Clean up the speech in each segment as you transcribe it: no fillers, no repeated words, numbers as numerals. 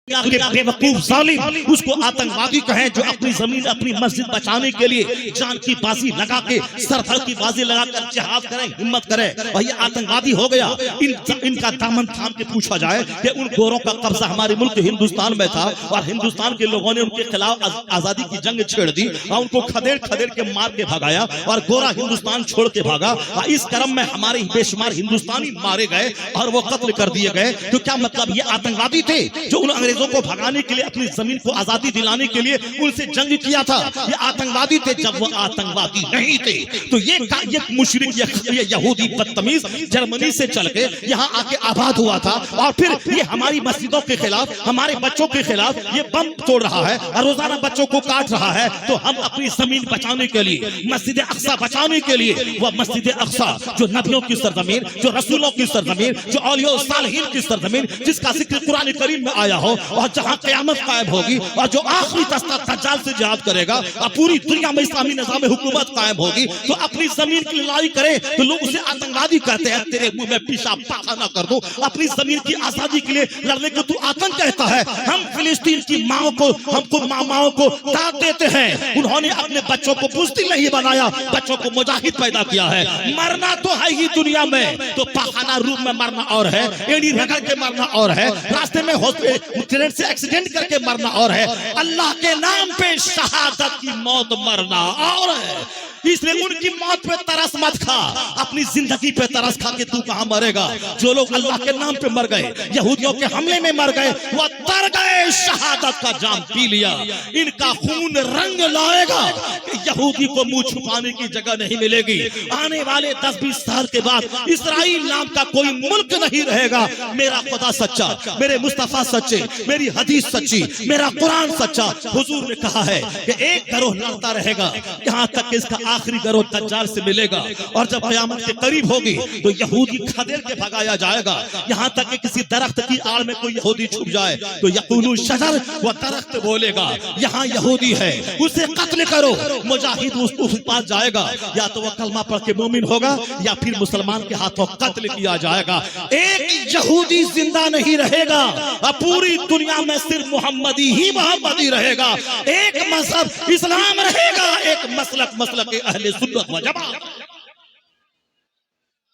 बेवकूफ जालिम उसको आतंकवादी कहें जो अपनी जमीन अपनी मस्जिद बचाने के लिए जान की बाजी लगा के सरफर की बाजी लगाकर जिहाद करें, हिम्मत करें और ये आतंकवादी हो गया। इनका दामन थाम के पूछा जाए कि उन गोरों का कब्जा हमारे मुल्क हिंदुस्तान में था और हिंदुस्तान के लोगों ने उनके खिलाफ आजादी की जंग छेड़ दी और उनको खदेड़ खदेड़ के मार के भगाया और गोरा हिंदुस्तान छोड़ के भागा। इस क्रम में हमारे बेशुमार हिंदुस्तानी मारे गए और वो कत्ल कर दिए गए। तो क्या मतलब ये आतंकवादी थे जो उन अंग्रेजों को भगाने के लिए अपनी जमीन को आजादी दिलाने के लिए उनसे जंग किया था? ये आतंकवादी थे जब वो आतंकवादी नहीं थे। तो ये मुशरिक ये यहूदी बदतमीज जर्मनी से चल के यहाँ आके आबाद हुआ था और फिर ये हमारी मस्जिदों के खिलाफ हमारे बच्चों के खिलाफ ये बम तोड़ रहा है और रोजाना बच्चों को काट रहा है। तो हम अपनी जमीन बचाने के लिए मस्जिद अक्सा बचाने के लिए वह मस्जिद अक्सा जो नबियों की सरजमीन, जो रसूलों की सरजमीन, जो औलिया सालिहीन की सरजमीन, जिसका जिक्र कुरान करीम में आया हो और जहां क़यामत कायम होगी और जो आखिरी दस्ता दज्जाल से जिहाद करेगा और पूरी दुनिया में इस्लामी निज़ाम हुकूमत कायम होगी, तो अपनी जमीन की लड़ाई करे तो लोग उसे आतंकवादी कहते हैं। तेरे मुंह में पेशाब पाखाना कर दो, अपनी जमीन की आजादी के लिए लड़ने को तू आतंक कहता है। हम फिलिस्तीन की माओ को हमको मामाओं को दाद देते हैं। उन्होंने अपने बच्चों को बुज़दिल नहीं बनाया, बच्चों को मुजाहिद पैदा किया है। मरना तो है ही दुनिया में, तो पाखाना रूम में मरना और है, एड़ी रगड़ के मरना और है, रास्ते में ट्रेन से एक्सीडेंट करके मरना और है, अल्लाह के नाम पे शहादत की मौत मरना और है। इसलिए उनकी मौत पे तरस मत खा, अपनी जिंदगी पे तरस खा के तू कहां मरेगा। जो लोग अल्लाह के नाम पे मर गए, यहूदियों के हमले में मर गए, वह तर गए, शहादत का जाम पी लिया। इनका खून रंग लाएगा कि यहूदी को मुंह छुपाने की जगह नहीं मिलेगी। आने वाले 10-20 साल के बाद इस्राइल नाम का कोई मुल्क नहीं रहेगा। मेरा खुदा सच्चा, मेरे मुस्तफा सच्चे, मेरी हदीस सच्ची, मेरा कुरान सच्चा। हुजूर ने कहा है कि एक गिरोह लड़ता रहेगा यहाँ तक कि इसका आखिरी गिरोह दज्जाल से मिलेगा और जब क़यामत के करीब होगी तो यहूदी खदेड़ के भगाया जाएगा। यहाँ तक कि किसी दरख्त की आड़ में कोई यहूदी छुप जाए तो यक़ूलु शजर, वह दरख्त बोलेगा यहाँ यहूदी है, उसे कत्ल करो। मुजाहिद उस पास जाएगा, या तो वह कलमा पढ़ के मोमिन होगा या फिर मुसलमान के हाथों कत्ल किया जाएगा। एक यहूदी जिंदा नहीं रहेगा, पूरी दुनिया में सिर्फ मोहम्मदी ही मोहम्मदी रहेगा। एक मजहब इस्लाम रहेगा, एक मसलक अहले सुन्नत व जमात,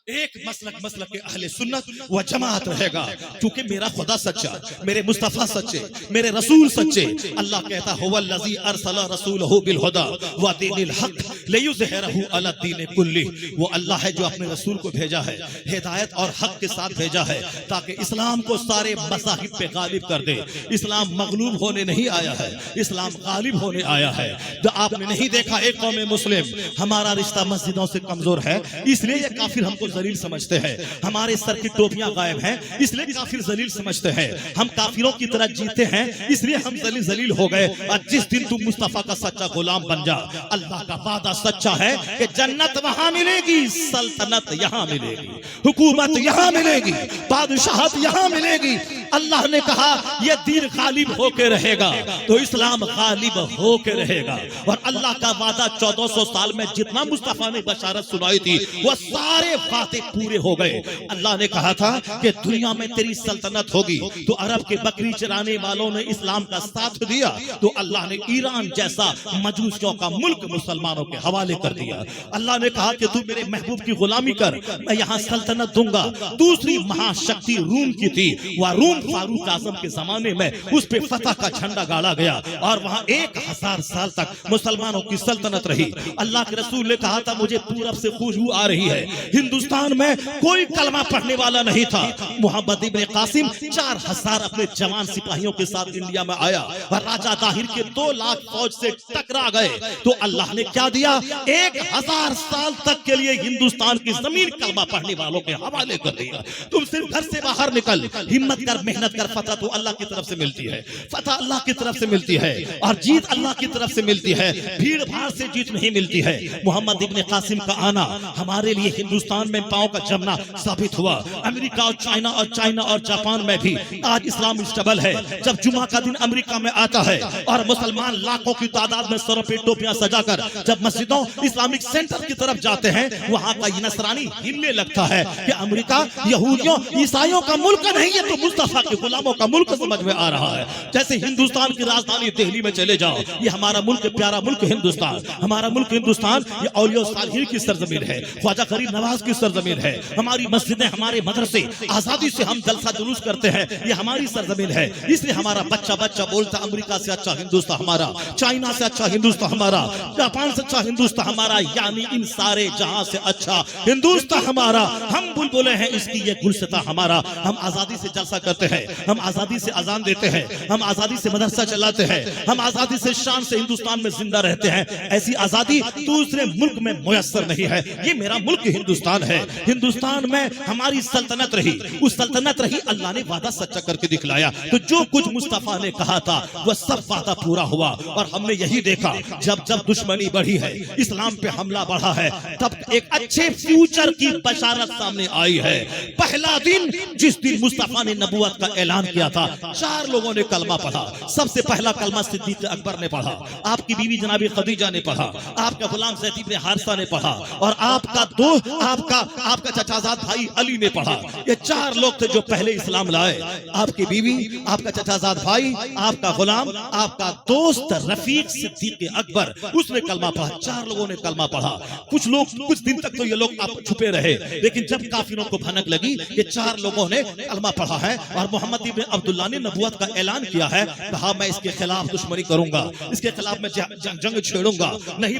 एक मसलक के अहले सुन्नत व जमात रहेगा। क्योंकि मेरा खुदा सच्चा, मेरे मुस्तफा सच्चे, मेरे रसूल सच्चे। अल्लाह कहता हुवल्लज़ी अरसला रसूलहु बिल हुदा व दीनिल हक लियुज़हिरहु अला दीन कुल्ली। वो अल्लाह है जो अपने रसूल को भेजा है हिदायत और हक के साथ भेजा है ताकि इस्लाम को सारे मज़ाहिब पे गालिब कर दे। इस्लाम मगलूब होने नहीं आया है, इस्लाम गालिब होने आया है। जो आपने नहीं देखा एक कौम मुस्लिम, हमारा रिश्ता मस्जिदों से कमजोर है इसलिए ये काफिर हमको जलील समझते हैं। हमारे सर की टोपियां गायब हैं इसलिए काफिर जलील समझते हैं। हम काफिरों की तरह जीते हैं इसलिए हम जलील हो गए। और जिस दिन तुम मुस्तफा का सच्चा गुलाम बन जा, अल्लाह का वादा सच्चा है कि जन्नत वहां मिलेगी, सल्तनत यहां मिलेगी, हुकूमत यहां मिलेगी, बादशाहत यहां मिलेगी। अल्लाह ने कहा यह दीन गालिब होके रहेगा, तो इस्लाम गालिब होके रहेगा। और अल्लाह का वादा 1400 साल में जितना मुस्तफा ने बशारत सुनाई थी वह सारे वादे पूरे हो गए। अल्लाह ने कहा था कि दुनिया में तेरी सल्तनत होगी, तो अरब के बकरी चराने वालों ने इस्लाम का साथ दिया तो अल्लाह ने ईरान जैसा मजूसियों का मुल्क मुसलमानों के हवाले कर दिया। अल्लाह ने कहा कि तू मेरे महबूब की गुलामी कर, मैं यहाँ सल्तनत दूंगा। दूसरी महाशक्ति रूम की थी, वह रूम फारूक आजम के जमाने में उस पे फतह का झंडा गाड़ा गया और वहां 1000 साल तक मुसलमानों की सल्तनत रही। अल्लाह के रसूल ने कहा था मुझे पूरब से खुशबू आ रही है। हिंदुस्तान में कोई कलमा पढ़ने वाला नहीं था। मोहम्मद इब्न कासिम 4000 अपने जवान सिपाहियों के साथ इंडिया में आया और राजा ताहिर के 2 लाख फौज से टकरा गए। तो अल्लाह ने क्या दिया, 1000 साल तक के लिए हिंदुस्तान की जमीन कलमा पढ़ने वालों के हवाले कर दिया। तुम सिर्फ घर से बाहर निकल, हिम्मत कर, मेहनत कर, फतह तो अल्लाह की तरफ से मिलती है, फतह अल्लाह की तरफ से मिलती है और जीत अल्लाह की तरफ से मिलती है। भीड़ भाड़ से जीत नहीं मिलती है। मोहम्मद इब्न कासिम का आना हमारे लिए हिंदुस्तान में पांव का जमना साबित हुआ। अमेरिका और चाइना और जापान में भी आज इस्लाम स्टेबल है। जब जुमा का दिन अमेरिका में आता है और मुसलमान लाखों की तादाद में सरों पे टोपियां सजाकर जब मस्जिदों इस्लामिक सेंटर की तरफ जाते हैं, वहां का नसरानी हिलने लगता है कि अमेरिका यहूदियों ईसाइयों का मुल्क नहीं है, तो मुस्तफा मुस्तफा के गुलामों का मुल्क समझ में आ रहा है। जैसे हिंदुस्तान की राजधानी दिल्ली में चले जाओ, ये हमारा मुल्क, प्यारा मुल्क हिंदुस्तान, हमारा मुल्क हिंदुस्तान, ये औलिया सालिहीन की सरजमीन है, ख्वाजा फरीद नवाज की सरजमीन है। हमारी मस्जिदें, हमारे मदरसे, आजादी से हम जलसा जुलूस करते हैं, ये हमारी सरजमीन है। इसलिए हमारा बच्चा बच्चा बोलता अमेरिका से अच्छा हिंदुस्तान हमारा, चाइना से अच्छा हिंदुस्तान हमारा, जापान से अच्छा हिंदुस्तान हमारा, यानी इन सारे जहां से अच्छा हिंदुस्तान हमारा। हम बुलबुले हैं इसकी ये गुलशता हमारा। हम आजादी से जलसा करते हैं, हम आजादी से अजान देते हैं, हम आजादी से मदरसा चलाते हैं, हम आजादी से शान से हिंदुस्तान में जिंदा रहते हैं। ऐसी आजादी दूसरे मुल्क में मुयस्सर नहीं है। ये मेरा मुल्क हिंदुस्तान है। हिंदुस्तान में हमारी सल्तनत रही, उस सल्तनत रही, अल्लाह ने वादा सच्चा करके दिखलाया। तो जो कुछ मुस्तफा ने कहा था वह सब वादा पूरा हुआ। और हमने यही देखा, जब जब दुश्मनी बढ़ी है, इस्लाम पे हमला बढ़ा है, तब एक अच्छे फ्यूचर की बशारत सामने आई है। पहला दिन जिस दिन मुस्तफा ने नबूवत का ऐलान किया था, 4 लोगों ने कलमा पढ़ा। सबसे पहला कलमा सिद्दीक अकबर ने पढ़ा, आपकी बीवी जनाबी खदीजा ने पढ़ा, आपका गुलाम ज़ैद इब्न हारिसा ने पढ़ा, और आपका चचाजाद भाई अली ने पढ़ा। ये 4 लोग थे जो पहले इस्लाम लाए। आपकी बीवी, आपका चचाजाद भाई, आपका गुलाम, आपका दोस्त रफीक सिद्दीक अकबर, उसने कलमा पढ़ा। 4 लोगों ने कलमा पढ़ा। कुछ लोग, कुछ दिन तक तो ये लोग आप छुपे रहे, लेकिन जब काफिरों को भनक लगी, ये 4 लोगों ने कलमा पढ़ा है और मोहम्मद इब्न अब्दुल्लाह ने नबूवत का ऐलान किया है। कहा मैं इसके खिलाफ दुश्मनी करूंगा, इसके खिलाफ मैं जंग छेड़ूंगा, नहीं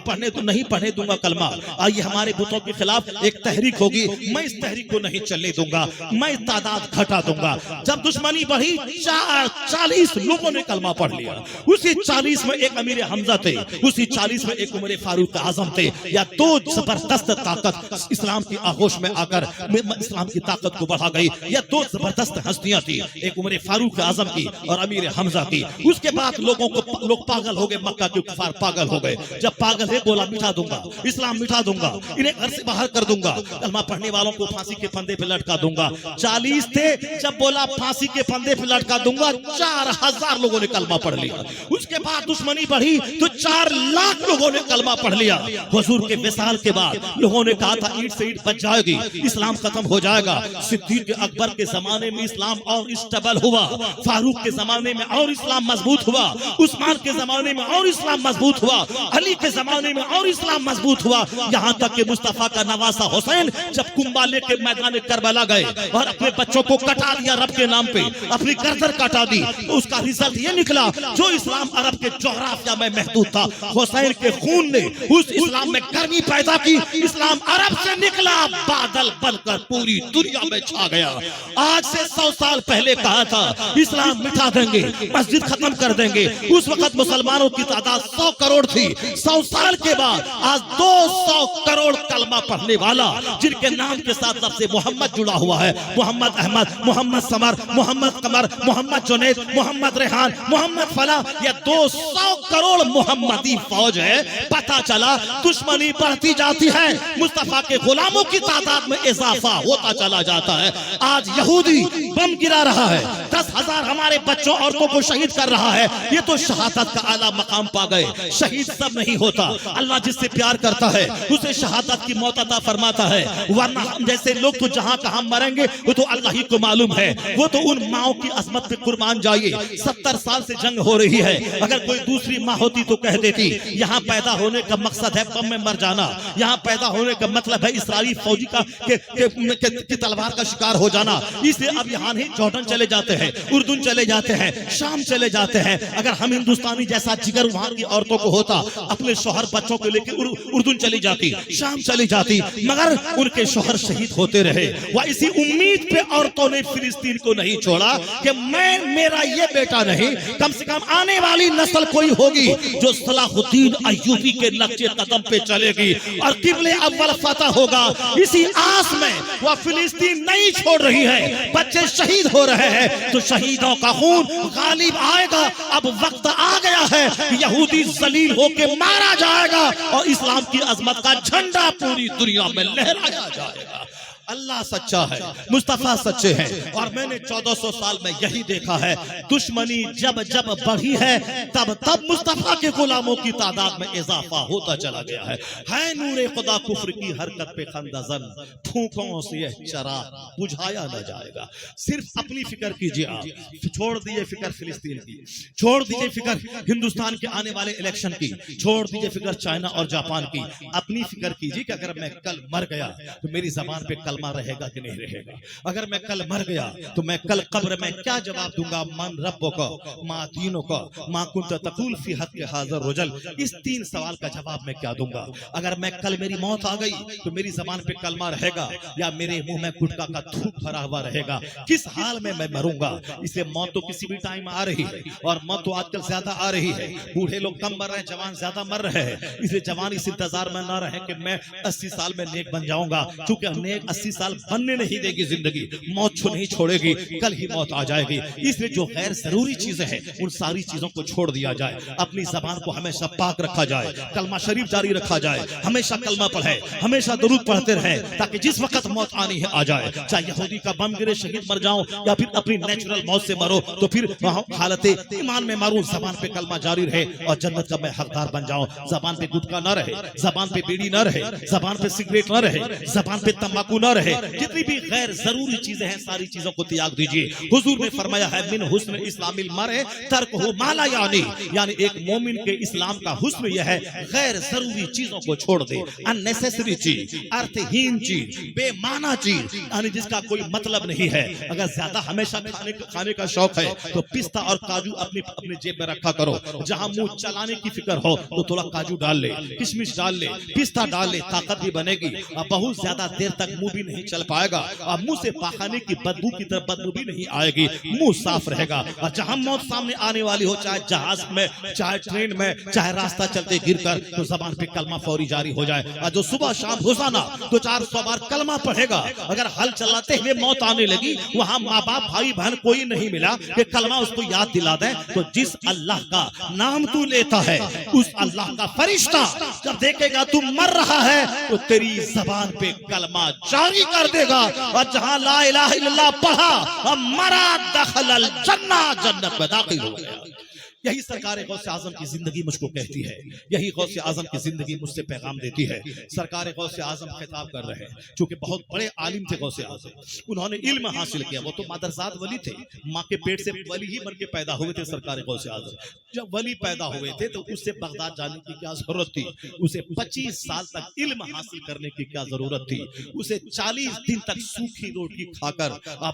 पढ़ने दूंगा कलमा। आइए हमारे बुतों के खिलाफ एक तहरीक होगी, मैं इस तहरीक को नहीं चलने दूंगा, मैं तादाद घटा दूंगा। जब दुश्मनी बढ़ी, 40 लोगों ने कलमा पढ़ लिया। उसी 40 में एक अमीर हमजा थे, उसी 40 में एक उमर फारूक आजम थे। या 2 जबरदस्त ताकत इस्लाम की आगोश में आकर इस्लाम की ताकत को बढ़ा गई। या 2 जबरदस्त हस्तियां थी, एक उमर फारूक आजम की और अमीर हमजा की। उसके बाद लोग पागल हो गए, मक्का के कुफार पागल हो गए। जब पागल है, बोला मिटा दूंगा, इस्लाम मिटा दूंगा, इन्हें घर से बाहर कर दूंगा, कलमा पढ़ने वालों को फांसी के फंदे पे लटका दूंगा। 40 थे, जब बोला फांसी के फंदे पे लटका दूंगा, 4000 लोगों ने कलमा पढ़ लिया। उसके बाद दुश्मनी बढ़ी तो 4 लाख लोगों ने कलमा पढ़ लिया। हुजूर के विसाल के बाद लोगों ने कहा था ईंट से ईंट बच जाएगी, इस्लाम खत्म हो जाएगा। सिद्दीक अकबर के जमाने में इस्लाम और स्टेबल हुआ, फारूक के जमाने में और इस्लाम मजबूत हुआ, उस्मान के जमाने में और इस्लाम मजबूत हुआ, अली के जमाने में और इस्लाम मजबूत हुआ। यहाँ तक कि मुस्तफा का नवासा हुसैन जब कुंबाले के मैदान करबला गए और अपने बच्चों को कटा दिया रब के नाम पे, अपनी गर्दन कटा दी, तो उसका रिजल्ट ये निकला, जो इस्लाम अरब के जोग्राफिया में महदूद था, हुसैन के खून ने उस इस्लाम में गर्मी पैदा की। इस्लाम अरब से निकला, बादल बनकर पूरी दुनिया में छा गया। आज से 100 साल पहले कहा था इस्लाम मिटा देंगे, मस्जिद खत्म कर देंगे, उस वक्त मुसलमानों की तादाद 100 करोड़ थी। 100 साल के बाद आज 200 करोड़ कलमा पढ़ने वाला, जिनके नाम के साथ लफ्ज़ मोहम्मद जुड़ा हुआ है, मोहम्मद अहमद, मोहम्मद समर, मोहम्मद कमर, मोहम्मद जुनैद, मोहम्मद रेहान, मोहम्मद फला, ये 200 करोड़ मोहम्मदी फौज है। पता चला दुश्मनी बढ़ती जाती है, मुस्तफा के गुलामों की तादाद में इजाफा होता चला जाता है। आज यहूदी बम गिरा रहा है, 10,000 हमारे बच्चों औरतों को शहीद कर रहा है। ये तो शहादत का आला मकाम पा गए। शहीद सब नहीं होता, अल्लाह जिससे प्यार करता है उसे शहादत की मौत अता फरमाता है, वरना हम जैसे लोग तो जहां कहां मरेंगे वो तो अल्लाह ही को मालूम है। वो तो उन माओ की अजमत पे कुर्बान जाइए। 70 साल से जंग हो रही है, अगर कोई दूसरी माँ होती तो कह देती यहाँ पैदा होने का मकसद है बम में मर जाना, यहाँ पैदा होने का मतलब है इस्राएली फौजी के तलवार का शिकार हो जाना। इसलिए अब यहाँ नहीं, जॉर्डन चले जाते हैं, उर्दून चले जाते हैं, शाम चले जाते हैं। अगर हम हिंदुस्तानी जैसा जिगर वहां की औरतों को होता, अपने शोहर बच्चों को लेकर उर्दून चली जाती, शाम चली जाती, मगर उनके शोहर शहीद होते रहे। वह इसी उम्मीद पे औरतों ने फिलिस्तीन को नहीं छोड़ा कि मेरा ये बेटा नहीं, कम से कम आने वाली नस्ल कोई होगी जो सलाहुद्दीन अय्यूबी के नक्शे कदम पे चलेगी और किबले अव्वल फतह होगा। इसी आस में वह फिलिस्तीन नहीं छोड़ रही है। बच्चे शहीद हो रहे हैं तो शहीदों का खून गालिब आएगा। अब वक्त आ गया है, यहूदी जलील होके मारा जाएगा और इस्लाम की अजमत का झंडा पूरी दुनिया में लहराया जाएगा। اللہ سچا ہے، مصطفیٰ سچے ہیں. اور میں نے 1400 سال میں یہی دیکھا ہے، دشمنی جب جب بڑھی ہے تب تب مصطفیٰ کے غلاموں کی تعداد میں اضافہ ہوتا چلا گیا ہے. نور خدا کفر کی حرکت پہ خندزن، پھونکوں سے یہ چراغ بجھایا نہ جائے گا. صرف اپنی فکر کیجئے، آپ چھوڑ دیجئے فکر فلسطین کی، چھوڑ دیجئے فکر ہندوستان کے آنے والے الیکشن کی، چھوڑ دیجئے فکر چائنا اور جاپان کی. اپنی فکر کیجئے کہ اگر میں کل مر گیا تو میری زبان پہ کلمہ رہے گا کہ نہیں رہے گا. اگر میں کل مر گیا تو میں کل قبر میں کیا جواب دوں گا؟ من ربک ما دینک ما کنت تقول فی حق حاضر رجل. اس 3 سوال کا جواب میں کیا دوں گا؟ اگر میں کل میری موت آ گئی تو میری زبان پہ کلمہ رہے گا یا میرے منہ میں گٹکا کا تھوک بھرا ہوا رہے گا؟ کس حال میں مروں گا؟ اس لیے موت تو کسی بھی ٹائم آ رہی ہے، اور موت تو آج کل زیادہ آ رہی ہے. بوڑھے لوگ کم مر رہے ہیں، جوان زیادہ مر رہے ہیں. اس لیے جوان اس انتظار میں نہ رہے کہ میں 80 سال میں نیک بن جاؤں گا، کیونکہ نیک 80 سال بننے نہیں دے گی زندگی. موت نہیں چھوڑے گی، کل ہی موت آ جائے گی. اس لیے جو غیر ضروری چیزیں ہیں ان ساری چیزوں کو چھوڑ دیا جائے. اپنی زبان کو ہمیشہ پاک رکھا جائے، کلمہ شریف جاری رکھا جائے، ہمیشہ کلمہ پڑھے، ہمیشہ درود پڑھتے رہے، تاکہ جس وقت موت آنی ہے آ جائے. چاہے یہودی کا بم گرے شہید مر جاؤں یا پھر اپنی نیچرل موت سے مرو تو پھر حالت ایمان میں مروں، زبان پہ کلمہ جاری رہے اور جنت کا میں حقدار بن جاؤں. زبان پہ گٹکا نہ رہے، زبان پہ بیڑی نہ رہے، زبان پہ سگریٹ نہ رہے، زبان پہ تمباکو نہ رہے. جتنی بھی غیر ضروری چیزیں ہیں ساری چیزوں کو تیاگ دیجیے. حضور نے فرمایا ہے من حسن اسلام المرء ترکہ ما لا یعنی ایک مومن کے اسلام کا حسن یہ ہے غیر ضروری چیزوں کو چھوڑ دے. unnecessary چیز، ارتھ ہین چیز، بے معنی چیز، یعنی جس کا کوئی مطلب نہیں ہے. اگر زیادہ ہمیشہ کھانے کا شوق ہے تو پستہ اور کاجو اپنی جیب میں رکھا کرو. جہاں منہ چلانے کی فکر ہو تو تھوڑا کاجو ڈال لے، کشمش ڈال لے، پستہ ڈال لے، طاقت بھی بنے گی. بہت زیادہ دیر تک منہ بھی نہیں چل پائے گا اور منہ سے پاخانے کی بدبو کی طرف بدبو بھی نہیں آئے گی، منہ صاف رہے گا. اور جہاں موت سامنے آنے والی ہو، چاہے جہاز میں، چاہے ٹرین میں، چاہے راستہ چلتے گر کر، تو زبان پہ کلمہ فوری جاری ہو جائے. اور جو صبح شام روزانہ 200-400 بار کلمہ پڑھے گا، اگر ہل چلاتے ہوئے موت آنے لگی، وہاں ماں باپ بھائی بہن کوئی نہیں ملا کہ کلمہ اس کو یاد دلا دیں، تو جس اللہ کا نام تو لیتا ہے اس اللہ کا فرشتہ جب دیکھے گا تو مر رہا ہے تو تیری زبان پہ کلمہ جاری کر دے گا. اور جہاں لا الہ الا اللہ پڑھا اور مرا دخل الجنہ، جنت میں داخل ہو گیا. یہی سرکار غوث اعظم کی زندگی مجھ کو کہتی ہے، یہی غوث اعظم کی زندگی مجھ سے پیغام دیتی ہے. سرکار غوث اعظم خطاب کر رہے ہیں، چونکہ بہت بڑے عالم تھے غوث اعظم، انہوں نے علم حاصل کیا. وہ تو مادرزاد ولی تھے، ماں کے پیٹ سے ولی ہی بن کے پیدا ہوئے تھے. سرکار غوث اعظم جب ولی پیدا ہوئے تھے تو اس سے بغداد جانے کی کیا ضرورت تھی؟ اسے 25 سال تک علم حاصل کرنے کی کیا ضرورت تھی؟ اسے 40 دن تک سوکھی روٹی کھا کر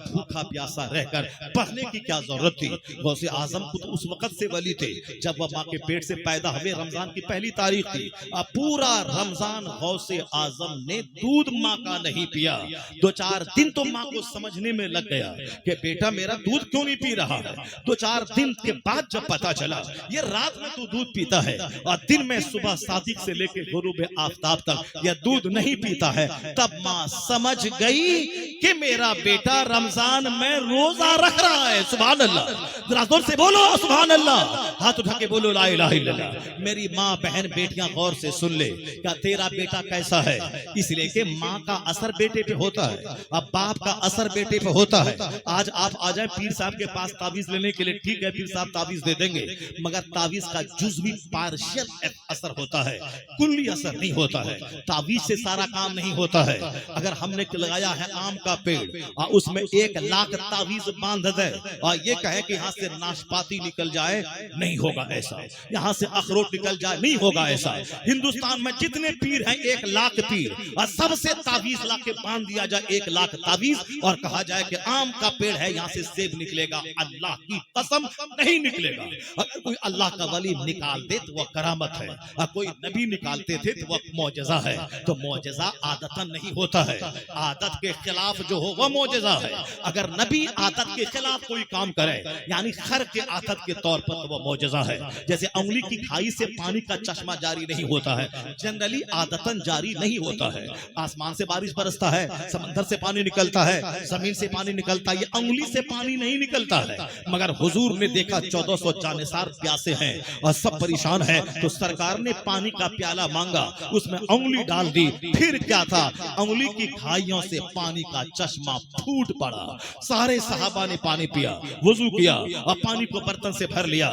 بھوکا پیاسا رہ کر پڑھنے کی کیا ضرورت تھی؟ غوث اعظم کو تو اس وقت سے ولی تھے جب وہ ماں کے پیٹ سے پیدا ہوئے. رمضان کی پہلی تاریخ تھی، پورا رمضان غوث اعظم نے دودھ ماں کا نہیں پیا. 2-4 دن تو ماں کو سمجھنے میں لگ گیا کہ بیٹا میرا دودھ کیوں نہیں پی رہا ہے. 2-4 دن کے بعد جب پتا چلا یہ رات میں تو دودھ پیتا ہے اور دن میں صبح صادق سے لے کے غروب آفتاب تک یہ دودھ نہیں پیتا ہے، تب ماں سمجھ گئی کہ میرا بیٹا رمضان میں روزہ رکھ رہا ہے. سبحان اللہ، ذرا زور سے بولو سبحان اللہ، ہاتھ اٹھا کے بولو لا الہ الا اللہ. میری ماں بہن بیٹیاں غور سے سن لے، کیا تیرا بیٹا کیسا ہے؟ اس لیے کہ ماں کا اثر بیٹے پہ ہوتا ہے، اب باپ کا اثر بیٹے پہ ہوتا ہے. آج آپ آ جائیں پیر صاحب کے پاس تعویذ لینے کے لیے، ٹھیک ہے پیر صاحب تعویذ دے دیں گے، مگر تعویذ کا جزوی پارشل اثر ہوتا ہے، کلی اثر نہیں ہوتا ہے. تعویذ سے سارا کام نہیں ہوتا ہے. اگر ہم نے لگایا ہے آم کا پیڑ اور اس میں 1 لاکھ تعویذ باندھ دے اور یہ کہے کہ یہاں سے ناشپاتی نکل جائے، نہیں ہوگا ایسا. یہاں سے اخروٹ نکل جائے، نہیں ہوگا ایسا. ہندوستان میں جتنے پیر ہیں 1 لاکھ پیر، اور سب سے تعویذ لا کے باندھ دیا جائے 1 لاکھ تعویذ اور کہا جائے کہ آم کا پیڑ ہے یہاں سے سیب نکلے گا، اللہ کی قسم نہیں نکلے گا. اگر کوئی اللہ کا ولی نکال دے تو وہ کرامت ہے، اور کوئی نبی نکالتے تھے تو وہ معجزہ ہے. تو معجزہ عادتاً نہیں ہوتا ہے، عادت کے خلاف جو ہو وہ معجزہ ہے. اگر نبی عادت کے خلاف کوئی کام کرے یعنی خر کے عادت کے طور پر تو وہ معجزہ معجزہ ہے. جیسے انگلی کی کھائی سے پانی کا چشمہ جاری نہیں ہوتا ہے, جنرلی عادتاً جاری نہیں ہوتا ہے. آسمان سے بارش برستا ہے, سمندر سے پانی نکلتا ہے, زمین سے پانی نکلتا ہے, یہ انگلی سے پانی نہیں نکلتا ہے. مگر حضور نے دیکھا 1400 جانثار پیاسے ہیں اور سب پریشان ہیں, تو سرکار نے پانی کا پیالہ مانگا, اس میں انگلی ڈال دی. پھر کیا تھا, انگلی کی کھائیوں سے پانی کا چشمہ پھوٹ پڑا. سارے صحابہ نے پانی پیا, وضو کیا اور پانی کو برتن سے بھر لیا.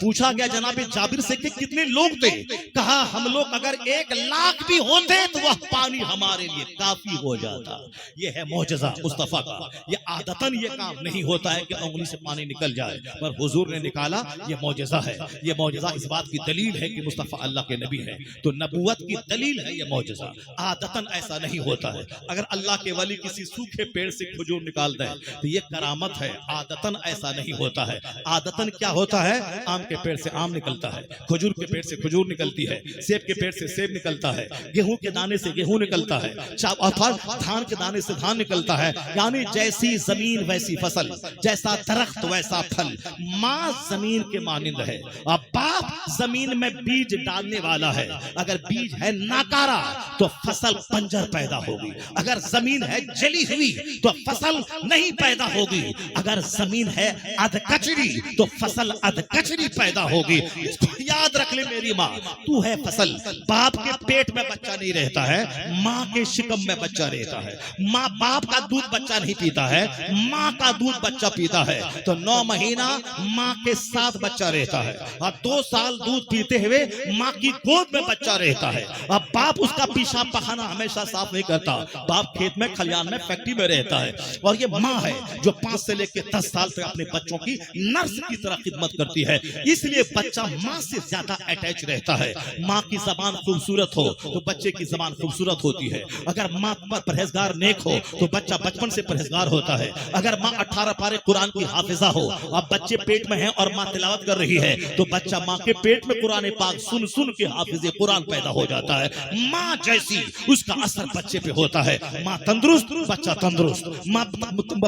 پوچھا گیا جناب جابر سے کہ کتنے لوگ تھے؟ کہا ہم لوگ اگر 1,00,000 بھی ہوتے تو وہ پانی ہمارے لیے کافی ہو جاتا. یہ ہے معجزہ مصطفیٰ کا. یہ عادتاً یہ کام نہیں ہوتا ہے کہ انگلی سے پانی نکل جائے, پر حضور نے نکالا. یہ معجزہ ہے. یہ معجزہ اس بات کی دلیل ہے کہ مصطفیٰ اللہ کے نبی ہے, تو نبوت کی دلیل ہے یہ معجزہ. عادتاً ایسا نہیں ہوتا ہے. اگر اللہ کے ولی کسی سوکھے پیڑ سے کھجور نکال دے تو یہ کرامت ہے. عادتاً ایسا نہیں ہوتا ہے. عادتاً کیا ہوتا ہے, آم کے پیڑ سے آم نکلتا ہے, کھجور کے پیڑ سے کھجور نکلتی ہے, سیب کے پیڑ سے سیب نکلتا ہے, گیہوں کے دانے سے گیہوں نکلتا ہے, دھان کے دانے سے دھان نکلتا ہے. یعنی جیسی زمین ویسی فصل, جیسا درخت ویسا پھل. ماں زمین کے مانند ہے, اب باپ زمین میں بیج ڈالنے والا ہے. اگر بیج ہے ناکارا تو فصل پنجر پیدا ہوگی. اگر زمین ہے جلی ہوئی تو فصل نہیں پیدا ہوگی. اگر زمین ہے ادھکچری تو فصل ادھکچری پیدا ہوگی. اس کو یاد رکھ لے میری ماں, تو ہے فصل. باپ کے پیٹ میں بچہ نہیں رہتا ہے, ماں کے شکم میں بچہ رہتا ہے. ماں باپ کا دودھ بچہ نہیں پیتا ہے, ماں کا دودھ بچہ پیتا ہے. تو 9 مہینہ ماں کے ساتھ بچہ رہتا ہے, اور 2 سال دودھ پیتے ہوئے ماں کی گود میں بچہ رہتا ہے. اب باپ اس کا پیشاب پخانہ ہمیشہ صاف نہیں کرتا. باپ کھیت میں, کھلیان میں, فیکٹری میں رہتا ہے. اور یہ ماں ہے جو 5 سے لے کے 10 سال تک اپنے بچوں کی نرس کی طرح خدمت کرتی ہے. اس لیے بچہ ماں سے زیادہ اٹیچ رہتا ہے. ماں کی زبان خوبصورت ہو تو بچے کی زبان خوبصورت ہوتی ہے. اگر ماں پر پرہیزگار نیک ہو تو بچہ بچپن سے پرہیزگار ہوتا ہے. اگر ماں 18 پارے قرآن کی حافظہ ہو, اب بچے پیٹ میں ہیں اور ماں تلاوت کر رہی ہے, تو بچہ ماں کے پیٹ میں قرآن پاک سن سن کے حافظ قرآن پیدا ہو جاتا ہے. ماں جیسی اس کا اثر بچے پہ ہوتا ہے. ماں تندرست, بچہ تندرست. ماں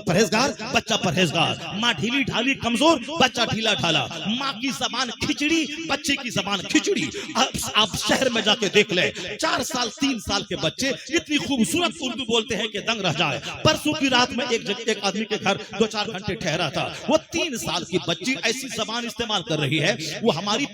پرہیزگار, بچہ پرہیزگار. ماں ڈھیلی ڈھالی کمزور, بچہ ڈھیلا ڈھالا. ماں کی زبان کھچڑی, بچے کی زبان کھچڑی. آپ شہر میں جا کے دیکھ لیں, 4 سال 3 سال کے بچے اتنی خوبصورت اردو بولتے ہیں کہ دنگ رہ جائے. پرسوں کی رات میں ایک آدمی کے گھر 2-4 گھنٹے ٹھہرا تھا. وہ 3 سال کی بچی ایسی زبان استعمال کر رہی ہے, وہ ہماری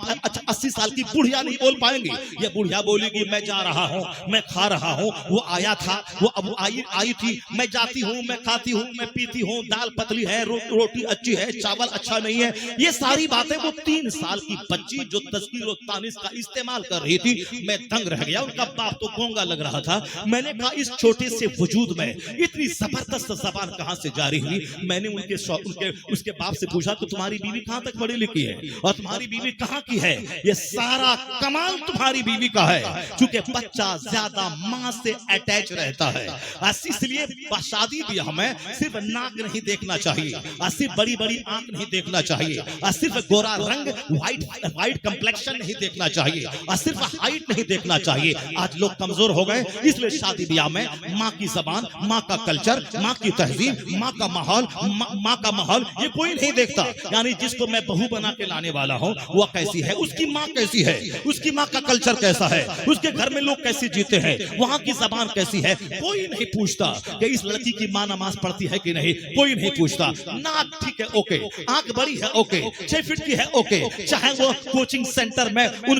80 سال کی بڑھیا نہیں بول پائیں گی. یہ بڑھیا بولے گی میں جا رہا ہوں, میں کھا رہا ہوں, وہ آیا تھا, وہ اب آئی تھی, میں جاتی ہوں, میں کھاتی ہوں, میں پیتی ہوں, دال پتلی ہے, روٹی اچھی ہے, چاول اچھا نہیں ہے. یہ ساری باتیں وہ 3 سال کی بچی جو تذکیر و تانیث کا استعمال کر رہی تھی, میں دنگ رہ گیا. ان کا باپ تو گونگا لگ رہا تھا. میں نے کہا اس چھوٹے سے وجود میں اتنی زبردست زبان کہاں سے جاری ہوئی. میں نے اس کے باپ سے پوچھا کہ تمہاری بیوی کہاں تک پڑھی لکھی ہے اور تمہاری بیوی کہاں کی ہے؟ یہ سارا کمال تمہاری بیوی کا ہے, کیونکہ بچہ زیادہ ماں سے اٹیچ رہتا ہے. اس لیے شادی بھی ہمیں صرف ناک نہیں دیکھنا چاہیے, صرف بڑی بڑی آنکھ نہیں دیکھنا چاہیے, صرف گورا رنگ وائٹ کمپلیکشن نہیں دیکھنا چاہیے, صرف ہائٹ نہیں دیکھنا چاہیے. آج لوگ کمزور ہو گئے, اس لیے شادی بیاہ میں ماں کی زبان, ماں کا کلچر, ماں کی تہذیب, ماں کا ماحول یہ کوئی نہیں دیکھتا. یعنی جس کو میں بہو بنا کے لانے والا ہوں وہ کیسی ہے, اس کی ماں کیسی ہے, اس کی ماں کا کلچر کیسا ہے, اس کے گھر میں لوگ کیسے جیتے ہیں, وہاں کی زبان کیسی ہے. کوئی نہیں پوچھتا کہ اس لڑکی کی ماں نماز پڑھتی ہے کہ نہیں, کوئی نہیں پوچھتا. ناک ٹھیک ہے, اوکے, آنکھ بڑی ہے, اوکے, 6 فٹ کی ہے, اوکے, چاہے وہ کوچنگ سینٹر میں ان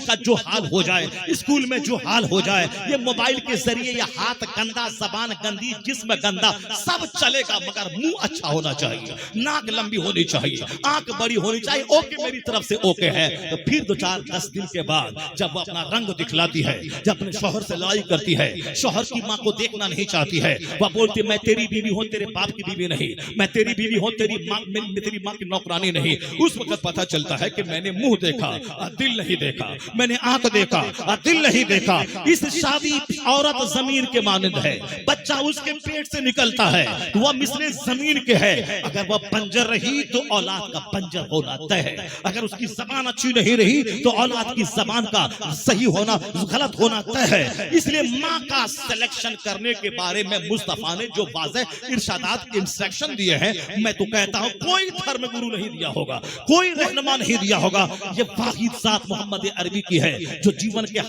کا جو حال ہو جائے, اسکول میں جو حال ہو جائے, یہ موبائل کے ذریعے یہ ہاتھ گندا, زبان گندی, جسم گندا, سب چلے گا, مگر منہ اچھا ہونا چاہیے, ناک لمبی ہونی چاہیے, آنکھ بڑی ہونی چاہیے. اوکے میری طرف سے اوکے ہے. تو پھر 2-4-10 دن کے بعد جب وہ اپنا رنگ دکھلاتی ہے, جب اپنے شوہر سے لڑائی کرتی ہے, شوہر کی ماں کو دیکھنا نہیں چاہتی ہے, وہ بولتی میں تیری بیوی ہوں, تیرے باپ کی بیوی نہیں, میں تیری بیوی ہوں, تیری ماں کی نوکرانی نہیں. اس وقت پتہ چلتا ہے کہ میں نے منہ دیکھا, دل نہیں دیکھا, میں نے آنکھ دیکھا, دل نہیں دیکھا. اس شادی عورت زمین کے مانند ہے, بچہ اس کے پیٹ سے نکلتا ہے, وہ مثل زمین کے ہے. اگر وہ بنجر رہی تو اولاد کا بنجر ہونا طے ہے. اگر اس کی زبان اچھی نہیں رہی تو اولاد کی زبان کا صحیح ہونا غلط ہونا طے ہے. اس لیے ماں کا سلیکشن کرنے کے بارے میں مصطفیٰ نے جو واضح ارشادات انسٹرکشن دیے ہیں, میں تو کہتا ہوں کوئی دھرم گرو نہیں دیا ہوگا, کوئی रहनुमा नहीं दिया होगा। ये वाहिद ज़ात मोहम्मद अरबी की है जो जीवन के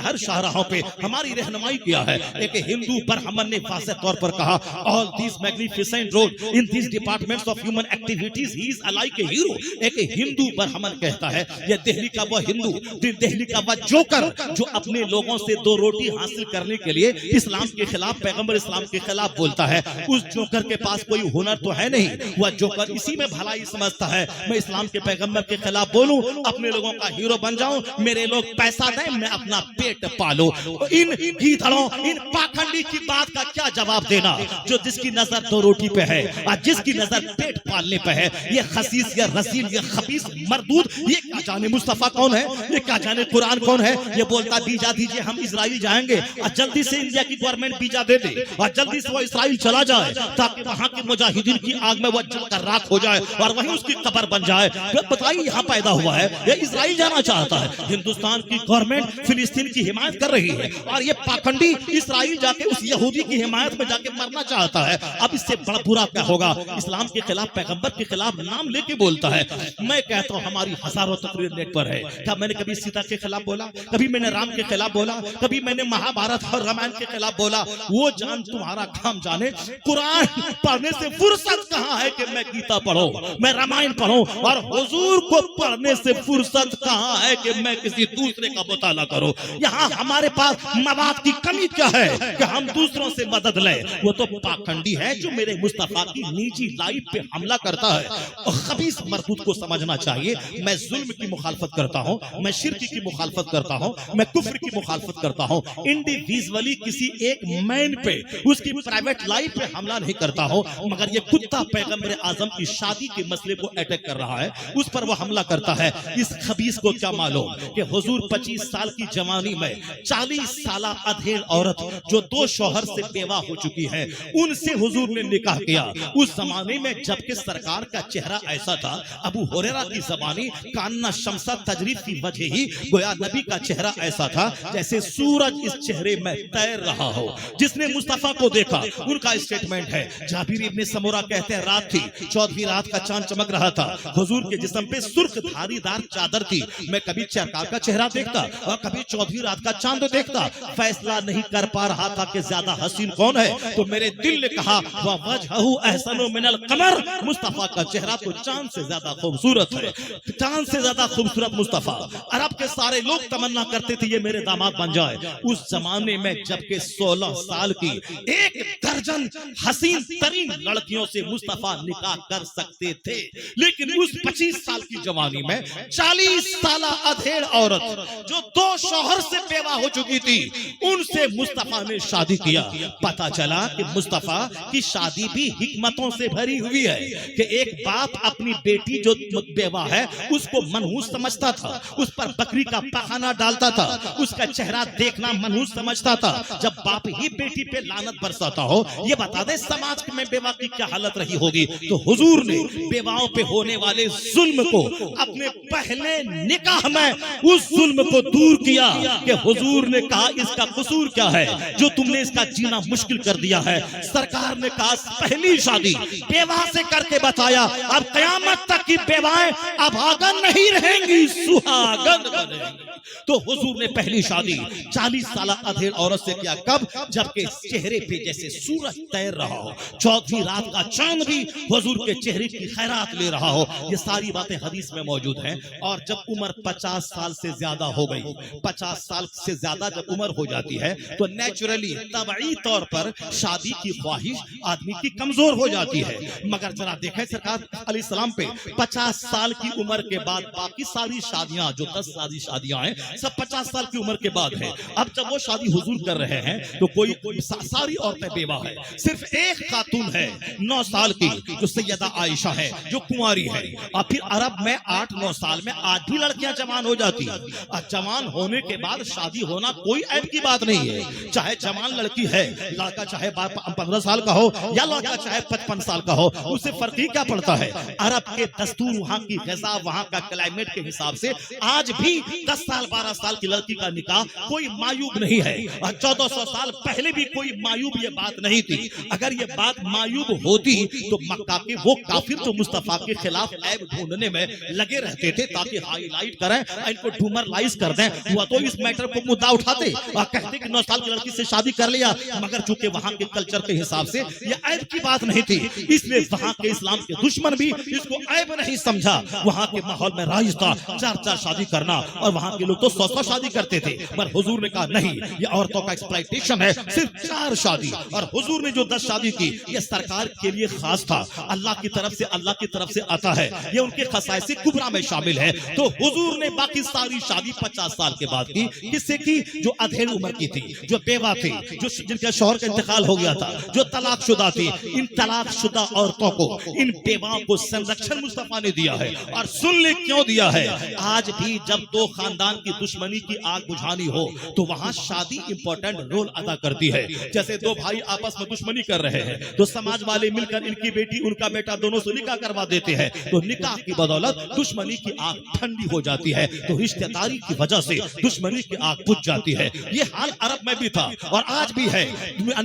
हर शाहराहों पे हमारी रहनुमाई किया है। एक हिंदू ब्राह्मण ने वाज़ेह तौर पर कहा, all this magnificent road in this departments of human activities he is like a hero. एक हिंदू ब्राह्मण कहता है ये दिल्ली का वह हिंदू, दिल्ली का वह जोकर जो अपने लोगों से दो रोटी हासिल करने के लिए इस्लाम के खिलाफ, पैगंबर इस्लाम के खिलाफ बोलता है। उस जोकर के पास कोई हुनर तो है नहीं, वह जोकर इसी में भलाई समझता है मैं इस्लाम के पैगंबर के खिलाफ बोलूं, अपने लोगों का हीरो बन जाऊं, मेरे लोग पैसा दें, मैं अपना पेट पालूं। इन गीदड़ों, इन पाखंडी की बात का क्या जवाब देना जो जिसकी नजर दो रोटी पे है और जिसकी नजर पेट पालने पे है। ये खसीस, ये रसील, ये खबीस मरदूद, ये क्या जाने मुस्तफा कौन है, ये क्या जाने कुरान कौन है। ये बोलता वीजा दीजिए, हम इजराइल जाएंगे और जल्दी से इंडिया की गवर्नमेंट वीजा दे दे और जल्दी से वो इजराइल चला जाए ताकि वहां के मुजाहिदीन की आग में वो जलकर राख हो जाए और वहीं उसकी कब्र बन जाए। बताइए यहाँ पैदा हुआ है, ये इजराइल जाना चाहता है। हिंदुस्तान की गवर्नमेंट फिलिस्तीन की हिमायत कर रही है और ये पाखंडी इजराइल जाके उस यहूदी की हिमायत में जाके मरना चाहता है। अब इससे बड़ा बुरा क्या होगा, इस्लाम के खिलाफ, पैगंबर के खिलाफ नाम लेके बोलता है। मैं कहता हूँ हमारी हजारों तकरीर नेट पर है। क्या मैंने कभी सीता के खिलाफ बोला, कभी मैंने राम के खिलाफ बोला, कभी मैंने महाभारत और रामायण के खिलाफ बोला? वो जान तुम्हारा काम जाने। कुरान पढ़ने से फुर्सत कहाँ है कि मैं गीता पढ़ूं, मैं रामायण पढ़ूं, और हुजूर को पढ़ने से फुर्सत कहाँ है कि मैं किसी दूसरे का मुताला करूं। यहाँ हमारे पास मवाद की कमी क्या है कि हम दूसरों से मदद लें? वो तो पाखंडी है जो मेरे मुस्तफा की निजी लाइफ पे हमला करता है। और खबीस मरदूद को समझना चाहिए, मैं जुल्म की मुखालफत करता हूँ, मैं शिर्क की मुखालफत करता हूँ, मैं कुफ्र की मुखालफत करता हूँ। इंडिविजुअली किसी एक मैन पे, उसकी प्राइवेट लाइफ पे हमला नहीं करता हूँ, मगर ये कुत्ता पैगंबर आजम की शादी के मसले को अटैक कर रहा है, उस पर वो हमला करता है। इस खबीस को क्या मालूम कि हुजूर 25 साल की जवानी में 40 साल अधेड़ औरत जो 2 शौहर से बेवा हो चुकी है, उनसे हुजूर ने निकाह किया। उस जमाने में जबकि सरकार का चेहरा ऐसा था, अबू हुरैरा की ज़बानी कान्ना शम्सा तजरीद की वजह ही गोया नबी का चेहरा ऐसा था जैसे सूरज इस चेहरे में तैर रहा हो। जिसने मुस्तफा को देखा उनका स्टेटमेंट है, जाबिर इब्ने समूरा कहते हैं रात थी, 14वीं रात का चांद चमक रहा था, हुजूर के जिस्म पे सुर्ख धारीदार चादर थी। मैं कभी सरकार का चेहरा देखता और कभी 14वीं रात का चांद देखता, फैसला नहीं कर पा रहा था कि ज्यादा हसीन कौन है। तो मेरे दिल ने कहा वह वजहहु अहसनु मिनल कमर, मुस्तफा का चेहरा तो चांद से ज्यादा खूबसूरत है, चांद से ज्यादा खूबसूरत मुस्तफा। अरब के सारे लोग तमन्ना करते थे ये मेरे दामाद बन जाए। उस जमाने में जबकि 16 साल की 1 दर्जन हसीन तरीन लड़कियों से मुस्तफा निकाह कर सकते थे, लेकिन उस 25 साल की जवानी में 40 साल अधेड़ औरत जो 2 शौहर से बेवा हो चुकी थी, उनसे मुस्तफा ने शादी किया। पता चला कि मुस्तफा की शादी भी हिकमतों से भरी हुई है कि एक बाप अपनी बेटी जो बेवा है उसको मनहूस समझता था, उस पर बकरी का पखाना डालता था, उसका चेहरा देखना मनहूस समझता था। जब बाप ही बेटी पे लानत बरसाता हो, ये बता दे समाज में बेवा की क्या हालत रही होगी। तो हुजूर ने बेवाओं पे होने वाले जुल्म को अपने पहले निकाह में उस जुल्म को दूर किया कि हुजूर ने कहा इसका कसूर क्या है जो तुमने इसका जीना मुश्किल कर दिया है। सरकार ने कहा पहली शादी बेवा से करके बताया, अब कयामत तक की बेवाएं अभागन नहीं रहेंगी, सुहागन बनेंगी। तो हुजूर ने पहली शादी 40 साल अधेड़ औरत से किया। कब? जबकि चेहरे पे जैसे सूरज तैर रहा हो, 14वीं रात का चांद भी हुजूर के चेहरे की खैरात ले रहा हो। ये सारी बातें हदीस में मौजूद हैं। और जब उम्र 50 साल से ज्यादा हो गई, 50 साल से ज्यादा जब उम्र हो जाती है तो नेचुरली तबई तौर पर शादी की ख्वाहिश आदमी की कमजोर हो जाती है। मगर जरा देखें सरकार अलैहिस्सलाम पे 50 साल की उम्र के बाद बाकी सारी शादियां जो 10 सारी शादियां हैं सब 50 साल की उम्र के बाद है। अब जब वो शादी हुजूर कर रहे हैं तो कोई सारी औरतें बेवा है, सिर्फ एक खातून है 9 साल की जो सैयदा आयशा है जो कुंवारी है। और फिर अरब में 8-9 साल में आज भी लड़कियां जवान हो जाती है। और जवान होने के बाद शादी होना कोई ऐब की बात नहीं है। चाहे जवान लड़की है, लड़का चाहे 15 साल का हो या लड़का चाहे 55 साल का हो, उससे फर्क ही क्या पड़ता है। अरब के दस्तूर, वहां की ग़िज़ा, वहां का क्लाइमेट के हिसाब से आज भी 10 साल साल 12 साल की लड़की का निकाह कोई मायूब नहीं है, और 1400 साल पहले भी कोई मायूब ये बात नहीं थी। अगर ये बात मायूब होती तो मक्का के वो काफिर जो मुस्तफा के खिलाफ ऐब ढूंढने में लगे रहते थे ताकि हाईलाइट करें, इनको ड्यूमरलाइज कर दें, वो तो इस मैटर को मुद्दा उठाते और कहते कि 9 साल की लड़की से शादी कर लिया। मगर चूंकि वहां के कल्चर के हिसाब से ये ऐब की बात नहीं थी, इसलिए वहां के इस्लाम के दुश्मन भी इसको ऐब नहीं समझा। वहां के माहौल में राइज था 4-4 शादी करना, और वहां के लोग तो 100-100 शादी करते थे। पर हुजूर ने कहा नहीं, ये औरतों का एक्सप्लॉइटेशन है, सिर्फ 4 शादी। और हुजूर ने जो 10 शादी की ये सरकार के लिए खास था, अल्लाह की तरफ से आता है, ये उनके खसाइस कुबरा में शामिल है। तो हुजूर ने बाकी सारी शादी 50 साल के बाद की। किससे की? जो अधेड़ उम्र की थी, जो बेवा थी, जो जिनका शौहर का इंतकाल हो गया था, जो तलाकशुदा थी। इन तलाकशुदा औरतों को, इन बेवाओं को संरक्षण मुस्तफा ने दिया है। और सुन ले क्यों दिया है। आज भी जब 2 खानदान की दुश्मनी की आग बुझानी हो तो वहां शादी इंपॉर्टेंट रोल अदा करती है। जैसे 2 भाई आपस में दुश्मनी कर रहे हैं तो समाज वाले मिलकर इनकी बेटी उनका बेटा दोनों से निकाह करवा देते हैं, तो निकाह की बदौलत दुश्मनी की आग ठंडी हो जाती है। तो रिश्तेदारी की वजह से दुश्मनी की आग बुझ जाती है। ये हाल अरब में भी था और आज भी है।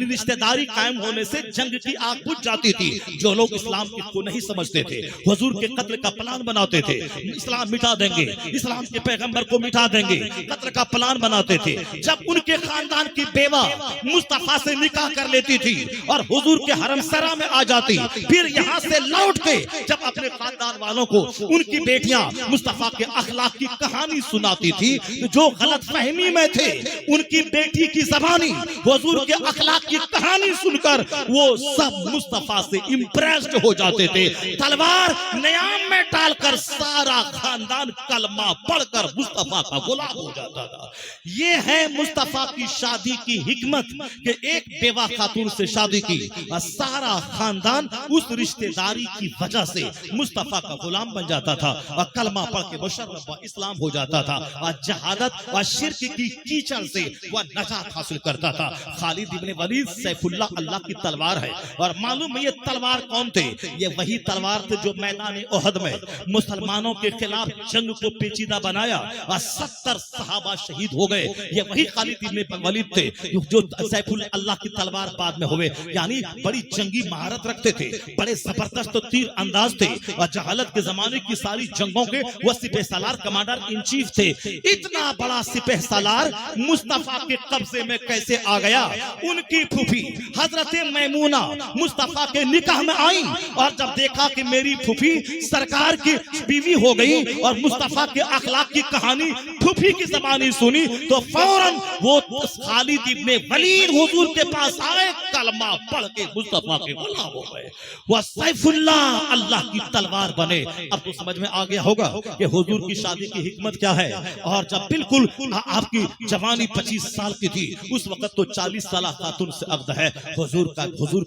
रिश्तेदारी कायम होने से जंग की आग बुझ जाती थी। जो लोग इस्लाम को नहीं समझते थे, हुजूर के कत्ल का प्लान बनाते थे, इस्लाम मिटा देंगे, इस्लाम के पैगंबर को मिटा देंगे, कत्ल का प्लान बनाते थे। जब उनके खानदान की बेवा मुस्तफा से निकाह कर लेती थी और हुजूर के हरम सरा में आ जाती, फिर यहाँ से लौट के जब अपने खानदान वालों को उनकी बेटियां मुस्तफा के अखलाक की कहानी सुनाती थी, जो गलत फहमी में थे उनकी बेटी की ज़बानी हुजूर के अखलाक की कहानी सुनकर वो सब मुस्तफा से इम्प्रेस्ड हो जाते थे। तलवार न्याम में डालकर सारा खानदान कलमा पढ़कर मुस्तफा का गुलाम हो जाता था। ये है मुस्तफा की शादी की हिकमत कि एक बेवा खातून से शादी की और सारा खानदान उस रिश्तेदारी की वजह से मुस्तफा का गुलाम बन जाता था और कलमा पढ़ के मुशर्रफ इस्लाम हो जाता था और जहादत और शिर्क की कीचड़ से वह नजात हासिल करता था। खालिद इब्ने वलीद सैफुल्लाह अल्लाह की तलवार है। और मालूम है ये तलवार कौन थे? ये वही तलवार थे जो मैदान ओहद में मुसलमानों के खिलाफ जंग को पेचीदा बनाया और 70 सहाबा शहीद हो गए। ये वही खालिद इब्ने वलीद थे जो सैफुल्लाह अल्लाह की तलवार बाद में हुए। यानी बड़ी जंगी महारत रखते थे, बड़े जबरदस्त तीर अंदाज थे और जहालत के जमाने की सारी जंगों के वह सिपह सालार कमांडर इन चीफ थे। इतना बड़ा सिपह सालार मुस्तफा के कब्जे में कैसे आ गया? उनकी फूफी हजरत मैमूना मुस्तफा के निकाह में आई और जब देखा कि मेरी फूफी सरकार की बीवी हो गई और मुस्तफा के अखलाक की कहानी फूफी की ज़बानी सुनी तो फौरन वो खालिद इब्ने वलीद हुजूर के पास आए, कलमा पढ़ के मुस्तफा के गुलाम हो गए। वह सैफुल्लाह अल्लाह की तलवार बने। अब तो समझ में आ गया होगा कि हुजूर की शादी की हिकमत क्या है। और जब बिल्कुल आपकी जवानी 25 साल की थी उस वक्त तो 40 साल खातून से अब्द है। हुजूर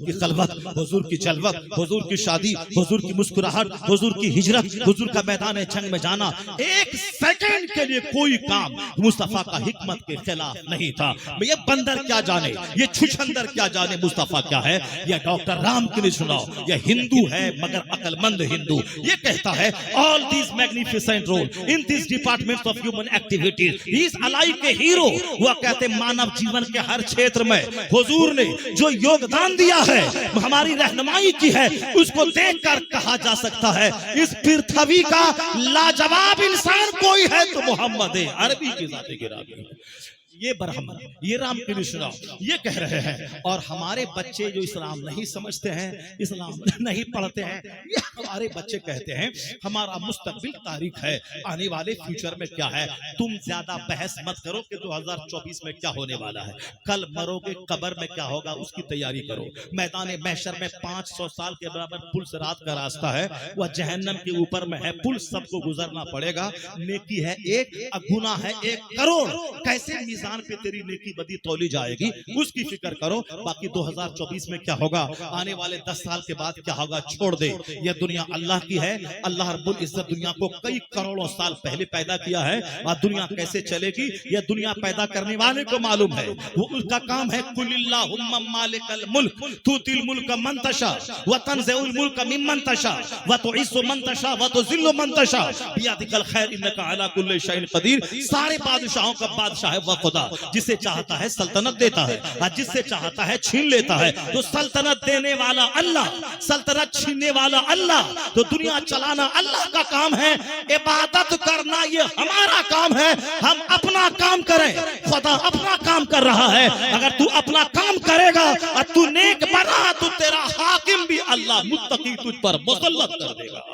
की खलवत, हुजूर की जलवत, हुजूर की शादी, हुजूर की मुस्कुराहट, हुजूर की हिजरत, हुजूर का मैदान जंग में जाना, एक सेकंड के लिए कोई काम मुस्तफा का हिकमत के खिलाफ नहीं था। ये बंदर क्या जाने, ये छुछंदर क्या जाने मुस्तफा क्या है। ये डॉक्टर राम के लिए सुनाओ, ये हिंदू है मगर अकलमंद हिंदू। ये कहता है all this magnificent role in this departments of human activities he is alive a hero. वह कहते मानव जीवन के हर क्षेत्र में हुजूर ने जो योगदान दिया है, हमारी रहनुमाई की है, उसको देखकर कहा जा सकता है इस पृथ्वी का लाजवाब इंसान कोई है तो मोहम्मद है। अरबी की जाति के रावी ये बरहम, ये राम कृष्ण ये कह रहे हैं। और हमारे बच्चे जो इस्लाम नहीं समझते हैं, इस्लाम नहीं पढ़ते हैं, ये हमारे बच्चे कहते हैं हमारा मुस्तकबिल तारीख है, आने वाले फ्यूचर में क्या है। तुम ज्यादा बहस मत करो कि 2024 में क्या होने वाला है, कल मरोगे कब्र में क्या होगा उसकी तैयारी करो। मैदान महशर में 500 साल के बराबर पुल सिरात का रास्ता है, वह जहन्नम के ऊपर में है, पुल सबको गुजरना पड़ेगा। नेकी है एक, गुनाह है 1 करोड़। कैसे इंसान पे तेरी नेकी बदी तौली जाएगी, उसकी फिक्र करो। बाकी 2024 में क्या होगा, आने वाले 10 साल के बाद क्या होगा, छोड़ दे। यह दुनिया अल्लाह की है। अल्लाह रब्बुल इज्जत दुनिया को कई करोड़ों साल पहले पैदा किया है, और दुनिया कैसे चलेगी यह दुनिया पैदा करने वाले को मालूम है। वो उसका काम है, कुलिल्लाहुम्मा मालिकल मुल्क तुतिल मुल्क मन तशा व तंज़िउल मुल्क मिम्मन तशा व तुइस्सु मन तशा व तुज़िल्लु मन तशा बियदिकल खैर इन्नका अला कुल्लि शैइन कदीर। सारे बादशाहों का बादशाह है वह खुदा, जिसे चाहता है सल्तनत देता है और जिससे चाहता है छीन लेता है। तो सल्तनत देने वाला अल्लाह, सल्तनत छीनने वाला अल्लाह। तो दुनिया चलाना अल्लाह का काम है, इबादत करना ये हमारा काम है। हम अपना काम करें, खुदा अपना काम कर रहा है। अगर तू अपना काम करेगा और तू नेक बना तो तेरा हाकिम भी अल्लाह मुत्तकी तुझ पर मुसल्लत कर देगा।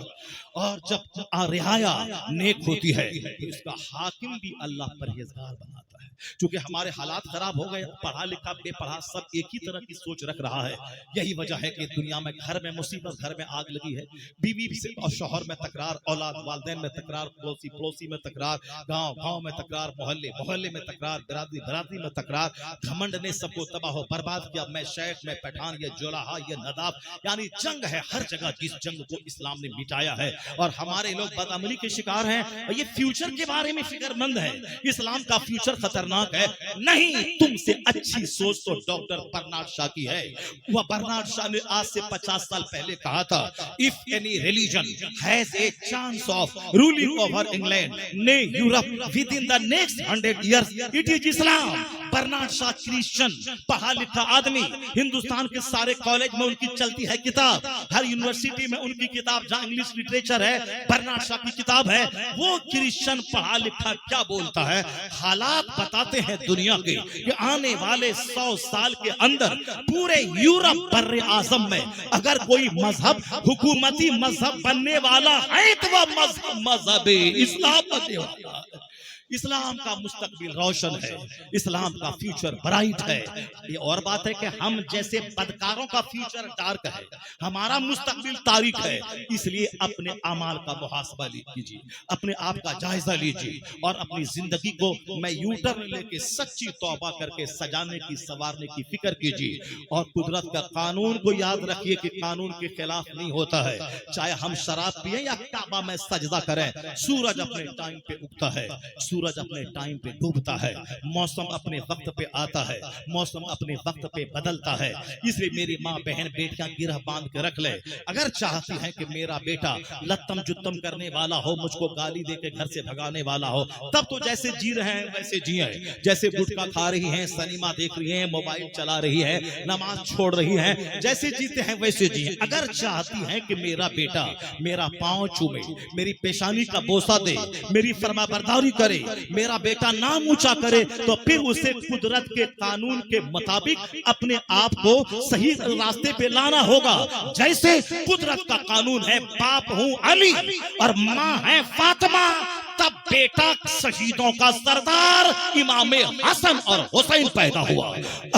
और जब रियाया नेक होती है तो इसका हाकिम भी अल्लाह परहेजगार बनाता है। क्योंकि हमारे हालात खराब हो गए, पढ़ा लिखा बेपढ़ा सब एक ही तरह की सोच रख रहा है। यही वजह है कि दुनिया में घर में मुसीबत, घर में आग लगी है, बीवी से और शौहर में तकरार, औलाद वालिदैन में तकरार, पड़ोसी पड़ोसी में तकरार, गांव गांव में तकरार, मोहल्ले मोहल्ले में तकरार, बिरादरी बिरादरी में तकरार। घमंड ने सबको तबाह बर्बाद किया। मैं शेख, मैं पठान, ये जोलाहा, ये नदाब, यानी जंग है हर जगह। जिस जंग को इस्लाम ने मिटाया है और हमारे लोग बदअमली के शिकार हैं। ये फ्यूचर के बारे में फिक्रमंद है। इस्लाम का फ्यूचर खतरनाक है। नहीं, तुमसे अच्छी सोच तो डॉक्टर बर्नार्ड शॉ की है। वह बर्नार्ड शॉ ने आज से 50 साल पहले कहा था, if any religion has a chance of ruling over England nay Europe within the next 100 years, it is Islam. Bernard Shaw Christian, पढ़ा लिखा आदमी, हिंदुस्तान के सारे कॉलेज में उनकी चलती है किताब, हर यूनिवर्सिटी में उनकी किताब, जहां इंग्लिश लिटरेचर है बर्नार्ड शॉ की किताब है। वो क्रिश्चियन पढ़ा लिखा क्या बोलता है, हालात बताते हैं दुनिया के कि आने वाले 100 साल के अंदर पूरे यूरोप बर्रे आजम में अगर कोई मजहब हुकूमती मजहब बनने वाला है तो वह मजहब इस्लाम बनने वाला है। इस्लाम का मुस्तकबिल रोशन है, इस्लाम का फ्यूचर ब्राइट है। ये और बात है कि हम जैसे बदकारों का फ्यूचर डार्क है, हमारा मुस्तकबिल तारीख है। इसलिए अपने अमाल का मुहासबा कीजिए, अपने आप का जायजा लीजिए और अपनी जिंदगी को मैं यूटर्न लेके सच्ची तौबा करके सजाने की संवारने की फिक्र कीजिए। और कुदरत का कानून को याद रखिए कि कानून के खिलाफ नहीं होता है। चाहे हम शराब पिए या काबा में सजदा करें, सूरज अपने टाइम पे उगता है, सूरज अपने टाइम पे डूबता है, मौसम अपने वक्त पे आता है, मौसम अपने वक्त पे बदलता है। इसलिए मेरी माँ बहन बेटियां गिरह बांध के रख ले। अगर चाहती हैं कि मेरा बेटा लत्तम जुत्तम करने वाला हो, मुझको गाली दे के घर से भगाने वाला हो, तब तो जैसे जी रहे हैं वैसे जिए। जैसे गुटखा खा रही हैं, सिनेमा देख रही हैं, मोबाइल चला रही है, नमाज छोड़ रही हैं, जैसे जीते हैं वैसे जिए। अगर चाहती हैं कि मेरा बेटा मेरा पांव चूमे, मेरी पेशानी का बोसा दे, मेरी फरमाबरदारी करे, मेरा बेटा नाम ऊंचा करे, तो फिर उसे कुदरत के कानून के मुताबिक अपने आप को सही रास्ते पे लाना होगा। जैसे कुदरत का कानून है, बाप हूं अली और मां है फातिमा, तब बेटा शहीदों का सरदार इमाम हसन और हुसैन पैदा हुआ।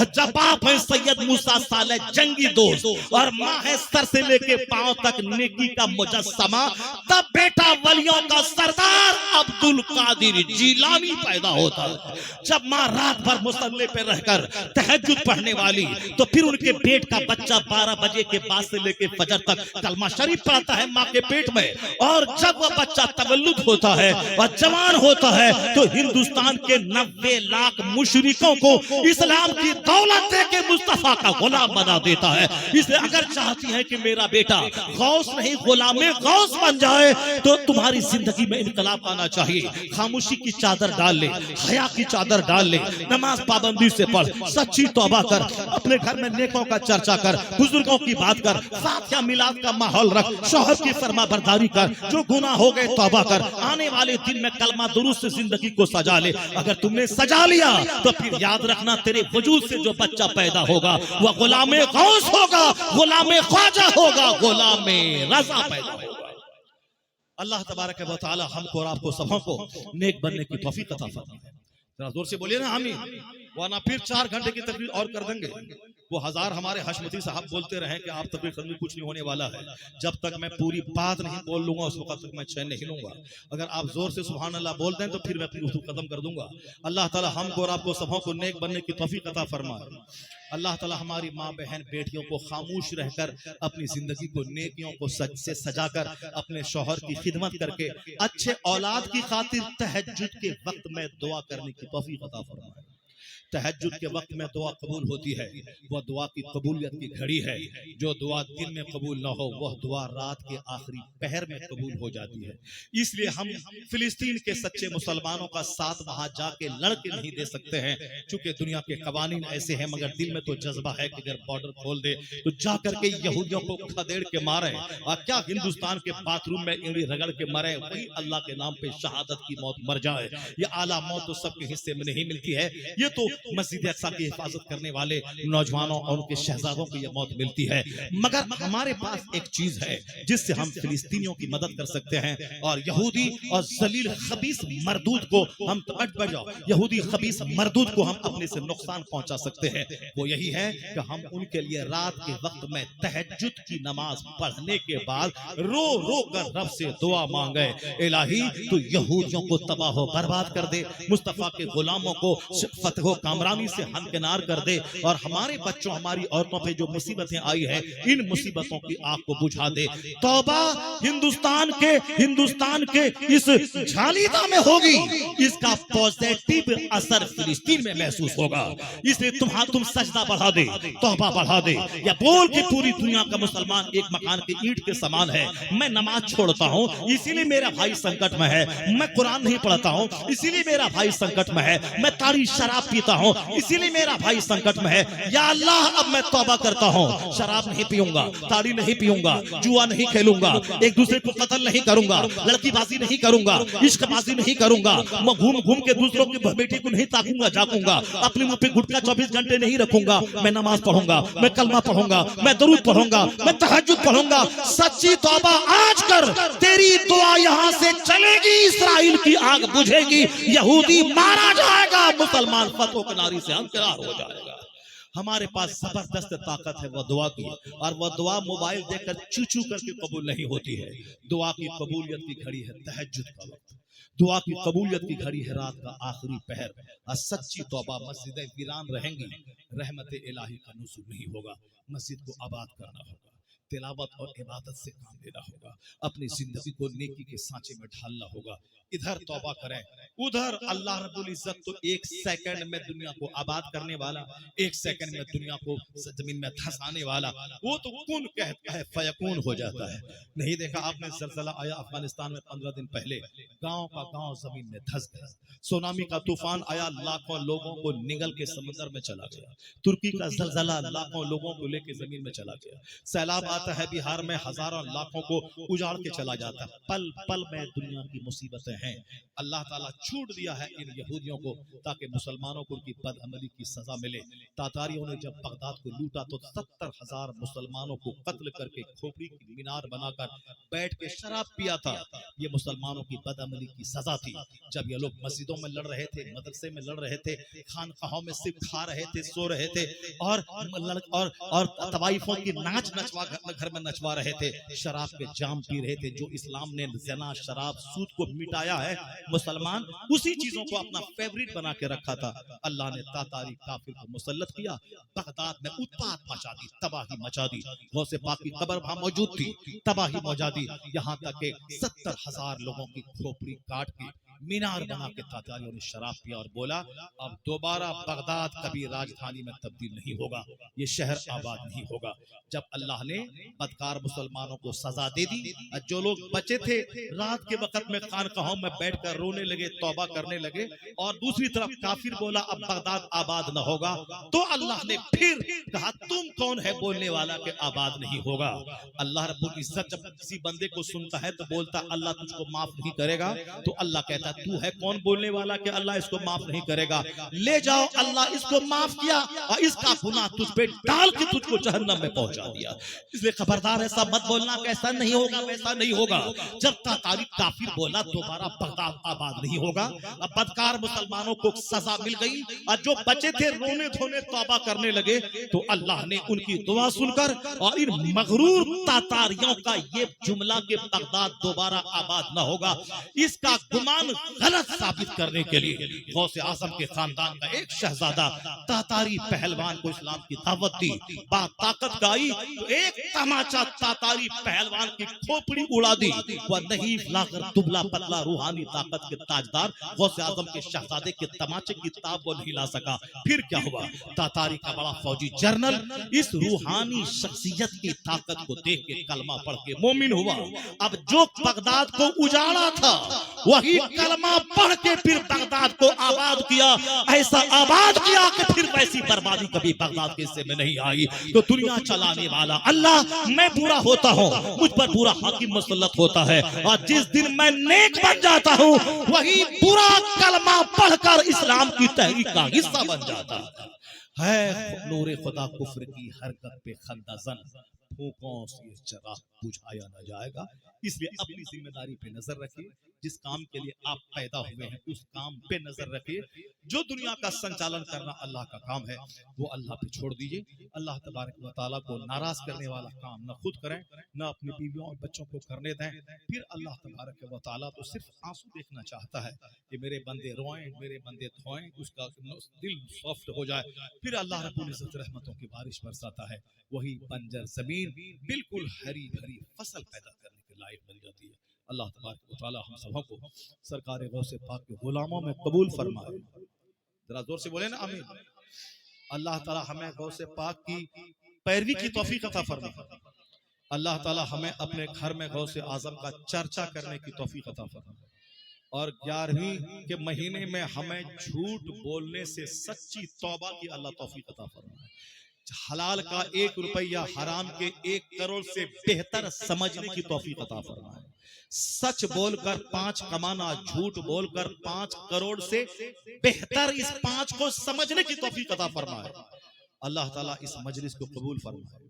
जब बाप है सैयद मूसा सालेह जंगी दोस्त और माँ है सर से लेके पांव तक नेकी का मुजस्समा, तब बेटा वलियों का सरदार अब्दुल कादिर जीलानी पैदा होता है। जब माँ रात भर मुसल्ले पे रहकर तहज्जुद पढ़ने वाली, तो फिर उनके पेट का बच्चा 12 बजे के बाद से लेके फजर तक कलमा शरीफ पढ़ता है माँ के पेट में। और जब वह बच्चा तवल्लुद होता है और जवान होता है, तो हिंदुस्तान के 90 लाख मुशरिकों को इस्लाम की दौलत देके मुस्तफा का गुलाम बना देता है। इसलिए अगर चाहती है कि मेरा बेटा गौस नहीं गुलामे गौस बन जाए, तो तुम्हारी जिंदगी में इनकलाब आना चाहिए। खामोशी की चादर डाल ले, हया की चादर डाल ले, नमाज पाबंदी से पढ़, सच्ची तौबा कर, अपने घर में नेकों का चर्चा कर, बुजुर्गों की बात कर, फातिहा मिलाद का माहौल रख, शौहर की फरमाबरदारी कर, जो गुनाह हो गए तौबा कर, आने वाले दिन में कलमा दुरूद से जिंदगी को सजा ले। अगर तुमने सजा लिया तो फिर याद रखना, तेरे वजूद से जो बच्चा पैदा होगा वह गुलामे गौस होगा, गुलामे ख्वाजा होगा, गुलामे रजा पैदा होगा। अल्लाह तबारक व तआला हमको और आपको सबों को नेक बनने की तौफीक अता फरमाए। जरा जोर से बोलिए ना आमीन, वरना फिर 4 घंटे की तकरीर और कर देंगे। وہ ہزار ہمارے حشمتی صاحب بولتے رہے کہ آپ تقریر ختم کچھ نہیں ہونے والا ہے، جب تک میں پوری بات نہیں بول لوں گا اس وقت تک میں چین نہیں لوں گا. اگر آپ زور سے سبحان اللہ بول دیں تو پھر میں اپنی گفتگو ختم کر دوں گا. اللہ تعالی ہم کو اور آپ کو سبوں کو نیک بننے کی توفیق عطا فرمائے. اللہ تعالی ہماری ماں بہن بیٹیوں کو خاموش رہ کر اپنی زندگی کو نیکیوں کو سے سجا کر اپنے شوہر کی خدمت کر کے اچھے اولاد کی خاطر تہجد کے وقت میں دعا کرنے کی توفیق عطا فرمائے. تہجد کے وقت میں دعا قبول ہوتی ہے، وہ دعا کی قبولیت کی گھڑی ہے. جو دعا دن میں قبول نہ ہو وہ دعا رات کے آخری پہر میں قبول ہو جاتی ہے. اس لیے ہم فلسطین کے سچے مسلمانوں کا ساتھ وہاں جا کے لڑ کے نہیں دے سکتے ہیں، چونکہ دنیا کے قوانین ایسے ہیں، مگر دل میں تو جذبہ ہے کہ اگر بارڈر کھول دے تو جا کر کے یہودیوں کو کھدیڑ کے مارے. اور کیا ہندوستان کے باتھ روم میں انگلی رگڑ کے مرے، وہی اللہ کے نام پہ شہادت کی موت مر جائے. یہ اعلیٰ موت تو سب کے حصے میں نہیں ملتی ہے، یہ تو مسجد اقصی کی حفاظت کرنے والے نوجوانوں اور ان کے شہزادوں کو یہ موت ملتی ہے. مگر ہمارے پاس ایک چیز ہے جس سے ہم فلسطینیوں کی مدد کر سکتے ہیں، اور یہودی اور ذلیل خبیث مردود کو ہم یہودی خبیث مردود کو ہم اپنے سے نقصان پہنچا سکتے ہیں. وہ یہی ہے کہ ہم ان کے لیے رات کے وقت میں تہجد کی نماز پڑھنے کے بعد رو رو کر رب سے دعا مانگے، الہی تو یہودیوں کو تباہ و برباد کر دے، مصطفیٰ کے غلاموں کو فتح و کامرانی سے ہمکنار کر دے، اور ہمارے بچوں ہماری عورتوں پہ جو مصیبتیں آئی ہیں ان مصیبتوں کی آگ کو بجھا دے. توبہ ہندوستان کے اس جھالیدہ میں ہوگی، اس کا پوزیٹیو اثر فلسطین میں محسوس ہوگا. اس لیے تم سجدہ بڑھا دے، توبہ بڑھا دے، یا بول کہ پوری دنیا کا مسلمان ایک مکان کے اینٹ کے سامان ہے، میں نماز چھوڑتا ہوں اسی لیے میرا بھائی سنکٹ میں ہے، میں قرآن نہیں پڑھتا ہوں اسی لیے میرا بھائی سنکٹ میں ہے، میں تاڑی شراب پیتا ہوں اسی لیے میرا بھائی سنکٹ میں ہے. یا اللہ اب میں توبہ کرتا ہوں، شراب نہیں پیوں گا، تاڑی نہیں پیوں گا، جوا نہیں کھیلوں گا، ایک دوسرے کو قتل نہیں کروں گا، لڑکی بازی نہیں کروں گا، عشق بازی نہیں کروں گا، میں گھوم کے دوسروں کی بیٹی کو نہیں تاکوں گا جاکوں گا، اپنے منہ پہ گٹکا 24 گھنٹے نہیں رکھوں گا، میں نماز پڑھوں گا، میں کلمہ پڑھوں گا، میں درود پڑھوں گا، میں تہجد پڑھوں گا. سچی توبہ آج کر، تیری دعا یہاں سے چلے گی، اسرائیل کی آگ بجھے گی، یہودی مارا جائے گا، مسلمان فتح کناری سے ہمکنار ہو جائے گا. ہمارے پاس زبردست طاقت ہے وہ دعا کی، اور وہ دعا موبائل دیکھ کر چو کر کے قبول نہیں ہوتی ہے. دعا کی قبولیت کی گھڑی ہے تہجد کا وقت، دعا کی قبولیت کی گھڑی ہے رات کا آخری پہر. اور سچی توبہ مسجدیں ویران رہیں گی، رحمت الہی کا نزول نہیں ہوگا. مسجد کو آباد کرنا ہوگا، تلاوت اور عبادت سے کام لینا ہوگا، اپنی زندگی کو نیکی کے سانچے میں ڈھالنا ہوگا. ادھر توبہ کریں، ادھر اللہ رب العزت تو ایک سیکنڈ میں دنیا کو آباد کرنے والا، ایک سیکنڈ میں دنیا کو زمین میں دھسانے والا، وہ تو کن کہتا ہے فیکون ہو جاتا ہے. نہیں دیکھا آپ نے زلزلہ آیا افغانستان میں 15 دن پہلے، گاؤں کا گاؤں زمین میں دھس گیا. سونامی کا طوفان آیا، لاکھوں لوگوں کو نگل کے سمندر میں چلا گیا. ترکی کا زلزلہ لاکھوں لوگوں کو لے کے زمین میں چلا گیا. سیلاب آتا ہے بہار میں، ہزاروں لاکھوں کو اجاڑ کے چلا جاتا ہے. پل پل میں دنیا کی مصیبتیں ہیں. اللہ تعالیٰ چھوٹ دیا ہے ان یہودیوں کو تاکہ مسلمانوں کو ان کی بد عملی کی سزا ملے. تاتاریوں نے جب بغداد کو لوٹا تو 70,000 مسلمانوں کو قتل کر کے کھوپڑی کی مینار بنا کر بیٹھ کے شراب پیا تھا. یہ مسلمانوں کی بد عملی کی سزا تھی. جب یہ لوگ مسجدوں میں لڑ رہے تھے، مدرسے میں لڑ رہے تھے، خانقاہوں میں صرف کھا رہے تھے، سو رہے تھے، اور طوائفوں کی ناچ نچوا گھر میں نچوا رہے تھے، شراب کے جام پی رہے تھے. جو اسلام نے زنا، شراب، سود کو مٹایا ہے، مسلمان اسی چیزوں کو اپنا فیوریٹ بنا کے رکھا تھا. اللہ نے تاتاری کافر کو مسلط کیا، بغداد میں اتپات مچا دی، تباہی مچا دی. غوث پاک کی قبر وہاں موجود تھی، تباہی مچا دی. یہاں تک کہ 70,000 لوگوں کی کھوپڑی کاٹ کے مینار بنا کے تاتاریوں نے شراب پیا اور بولا اب دوبارہ بغداد کبھی راجدھانی میں تبدیل نہیں ہوگا، یہ شہر آباد نہیں ہوگا. جب اللہ نے بدکار مسلمانوں کو سزا دے دی، جو لوگ بچے تھے رات کے وقت میں خانقاہوں میں بیٹھ کر رونے لگے، توبہ کرنے لگے، اور دوسری طرف کافر بولا اب بغداد آباد نہ ہوگا، تو اللہ نے پھر کہا تم کون ہے بولنے والا کہ آباد نہیں ہوگا. اللہ رب العزت جب کسی بندے کو سنتا ہے تو بولتا اللہ تجھ کو معاف نہیں کرے گا، تو اللہ کہتا کہتا ہے تو ہے کون بولنے والا کہ اللہ اس کو معاف نہیں کرے گا؟ لے جاؤ، اللہ اس کو معاف کیا اور اس کا گناہ تجھ پہ ڈال کے تجھ کو جہنم میں پہنچا دیا۔ اس لیے خبردار ایسا مت بولنا کہ ایسا نہیں ہوگا ویسا نہیں ہوگا۔ جب تاتاری کافر بولا دوبارہ بغداد آباد نہیں ہوگا۔ اب بدکار مسلمانوں کو سزا مل گئی اور جو بچے تھے رونے دھونے توبہ کرنے لگے تو اللہ نے ان کی دعا سن کر اور ان مغرور تاتاریوں کا یہ جملہ کہ بغداد دوبارہ آباد نہ ہوگا اس کا گمان غلط ثابت کرنے کے لیے غوث اعظم کے خاندان کا ایک شہزادہ تاتاری پہلوان کو اسلام کی دعوت دی۔ بات طاقت کا آئی تو ایک تماچا تاتاری پہلوان کی کھوپڑی اڑا دی۔ وہ نحیف لاغر دبلا پتلا روحانی طاقت کے تاجدار غوث اعظم کے شہزادے کے تماچے کی تاب وہ نہیں لا سکا۔ پھر کیا ہوا؟ تاتاری کا بڑا فوجی جرنل اس روحانی شخصیت کی طاقت کو دیکھ کے کلمہ پڑھ کے مومن ہوا۔ اب جو بغداد کو اجاڑا تھا وہی کلمہ پڑھ کے پھر بغداد کو آباد کیا، ایسا آباد کیا کہ پھر ویسی بربادی کبھی بغداد کے حصے میں نہیں آئی۔ تو دنیا چلانے والا اللہ، میں برا ہوتا ہوں، مجھ پر برا حاکم مسلط ہوتا ہے، اور جس دن میں نیک بن جاتا ہوں وہی برا کلمہ پڑھ کر اسلام کی تحریک کا حصہ بن جاتا ہے۔ نور خدا کفر کی حرکت پہ خندہ زن، پھونکوں سے چراغ بجھایا نہ جائے گا۔ اس لیے اپنی ذمہ داری پہ نظر رکھیے، جس کام کے لیے آپ پیدا ہوئے ہیں اس کام پہ نظر رکھیے۔ جو دنیا کا سنچالن کرنا اللہ کا کام ہے وہ اللہ پہ چھوڑ دیجئے۔ اللہ تبارک و تعالیٰ کو ناراض کرنے والا کام نہ خود کریں نہ اپنی بیویوں اور بچوں کو کرنے دیں۔ پھر اللہ تبارک و تعالیٰ تو صرف آنسو دیکھنا چاہتا ہے کہ میرے بندے روئیں، میرے بندے دھوئیں، اس کا دل سافٹ ہو جائے۔ پھر اللہ رب العزت رحمتوں کی بارش برساتا ہے، وہی بنجر زمین بالکل ہری بھری فصل پیدا کرنے کے لائق بن جاتی ہے۔ اللہ تبارک و تعالی ہم سبوں کو سرکار غوث پاک کے غلاموں میں قبول فرمائے۔ ذرا زور سے بولیں نا آمین۔ اللہ تعالی ہمیں غوث پاک کی پیروی کی توفیق عطا فرمائے۔ اللہ تعالی ہمیں اپنے گھر میں غوث اعظم کا چرچا کرنے کی توفیق عطا فرمائے، اور 11ویں کے مہینے میں ہمیں جھوٹ بولنے سے سچی توبہ کی اللہ توفیق عطا فرمائے۔ حلال کا 1 روپیہ حرام کے 1 کروڑ سے بہتر سمجھنے کی توفیق عطا فرمائے۔ سچ بول کر 5 کمانا، جھوٹ بول کر 5 کروڑ سے بہتر اس 5 کو سمجھنے کی توفیق عطا فرمائے۔ اللہ تعالیٰ اس مجلس کو قبول فرمائے۔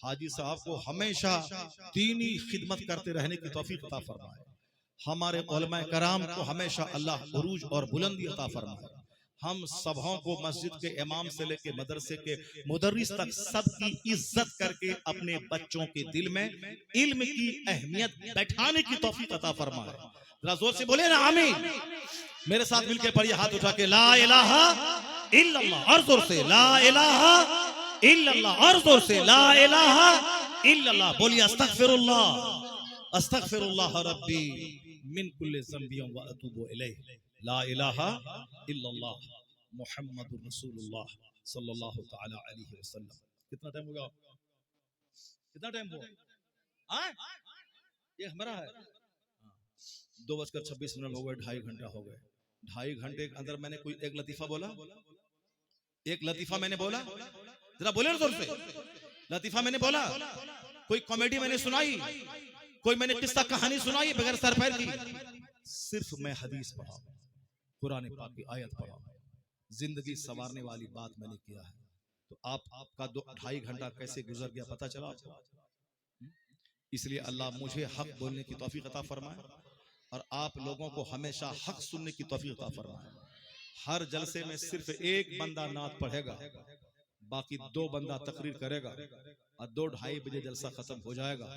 حاجی صاحب کو ہمیشہ دینی خدمت کرتے رہنے کی توفیق عطا فرمائے۔ ہمارے علماء کرام کو ہمیشہ اللہ عروج اور بلندی عطا فرمائے۔ ہم سبوں کو مسجد کے امام سے لے کے مدرسے کے مدرس تک سب کی عزت کر کے اپنے بچوں کے دل میں علم کی اہمیت بیٹھانے کی توفیق عطا فرمائے۔ ذرا زور سے بولے نا آمین۔ میرے ساتھ مل کے پڑھیے ہاتھ اٹھا کے لا الہ الا اللہ، اور زور سے لا الہ الا اللہ، اور زور سے لا الہ الا اللہ۔ بولیے استغفر اللہ ربی من کل ذنب و اتوب الیہ، لا الہ الا اللہ محمد رسول اللہ صلی اللہ تعالی علیہ وسلم۔ کتنا ٹائم ہو گیا؟ کتنا ٹائم ہوا؟ یہ ہمارا ہے 2:26 ہو گئے، 2.5 گھنٹہ ہو گئے۔ 2.5 گھنٹے کے اندر میں نے کوئی ایک لطیفہ بولا؟ ایک لطیفہ میں نے بولا؟ ذرا بولے نا زور سے، لطیفہ میں نے بولا؟ کوئی کامیڈی میں نے سنائی؟ کوئی میں نے قصہ کہانی سنائی بغیر سر پیر کی؟ صرف میں حدیث پڑھا، قرآن پاک کی آیت پڑھا، زندگی سنوارنے والی بات میں نے کیا ہے۔ تو آپ کا 2.5 گھنٹہ کیسے گزر گیا پتہ چلا آپ کو؟ اس لیے اللہ مجھے حق بولنے کی توفیق عطا فرمائے اور آپ لوگوں کو ہمیشہ حق سننے کی توفیق عطا فرمائے۔ ہر جلسے میں صرف ایک بندہ نعت پڑھے گا، باقی 2 بندہ تقریر کرے گا، اور 2-2:30 بجے جلسہ ختم ہو جائے گا،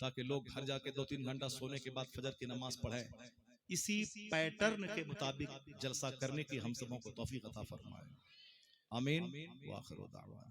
تاکہ لوگ گھر جا کے 2-3 گھنٹہ سونے کے بعد فجر کی نماز پڑھیں۔ اسی پیٹرن کے مطابق جلسہ کرنے کی ہم سبوں کو توفیق عطا فرمائے۔ آمین۔ وآخر دعوانا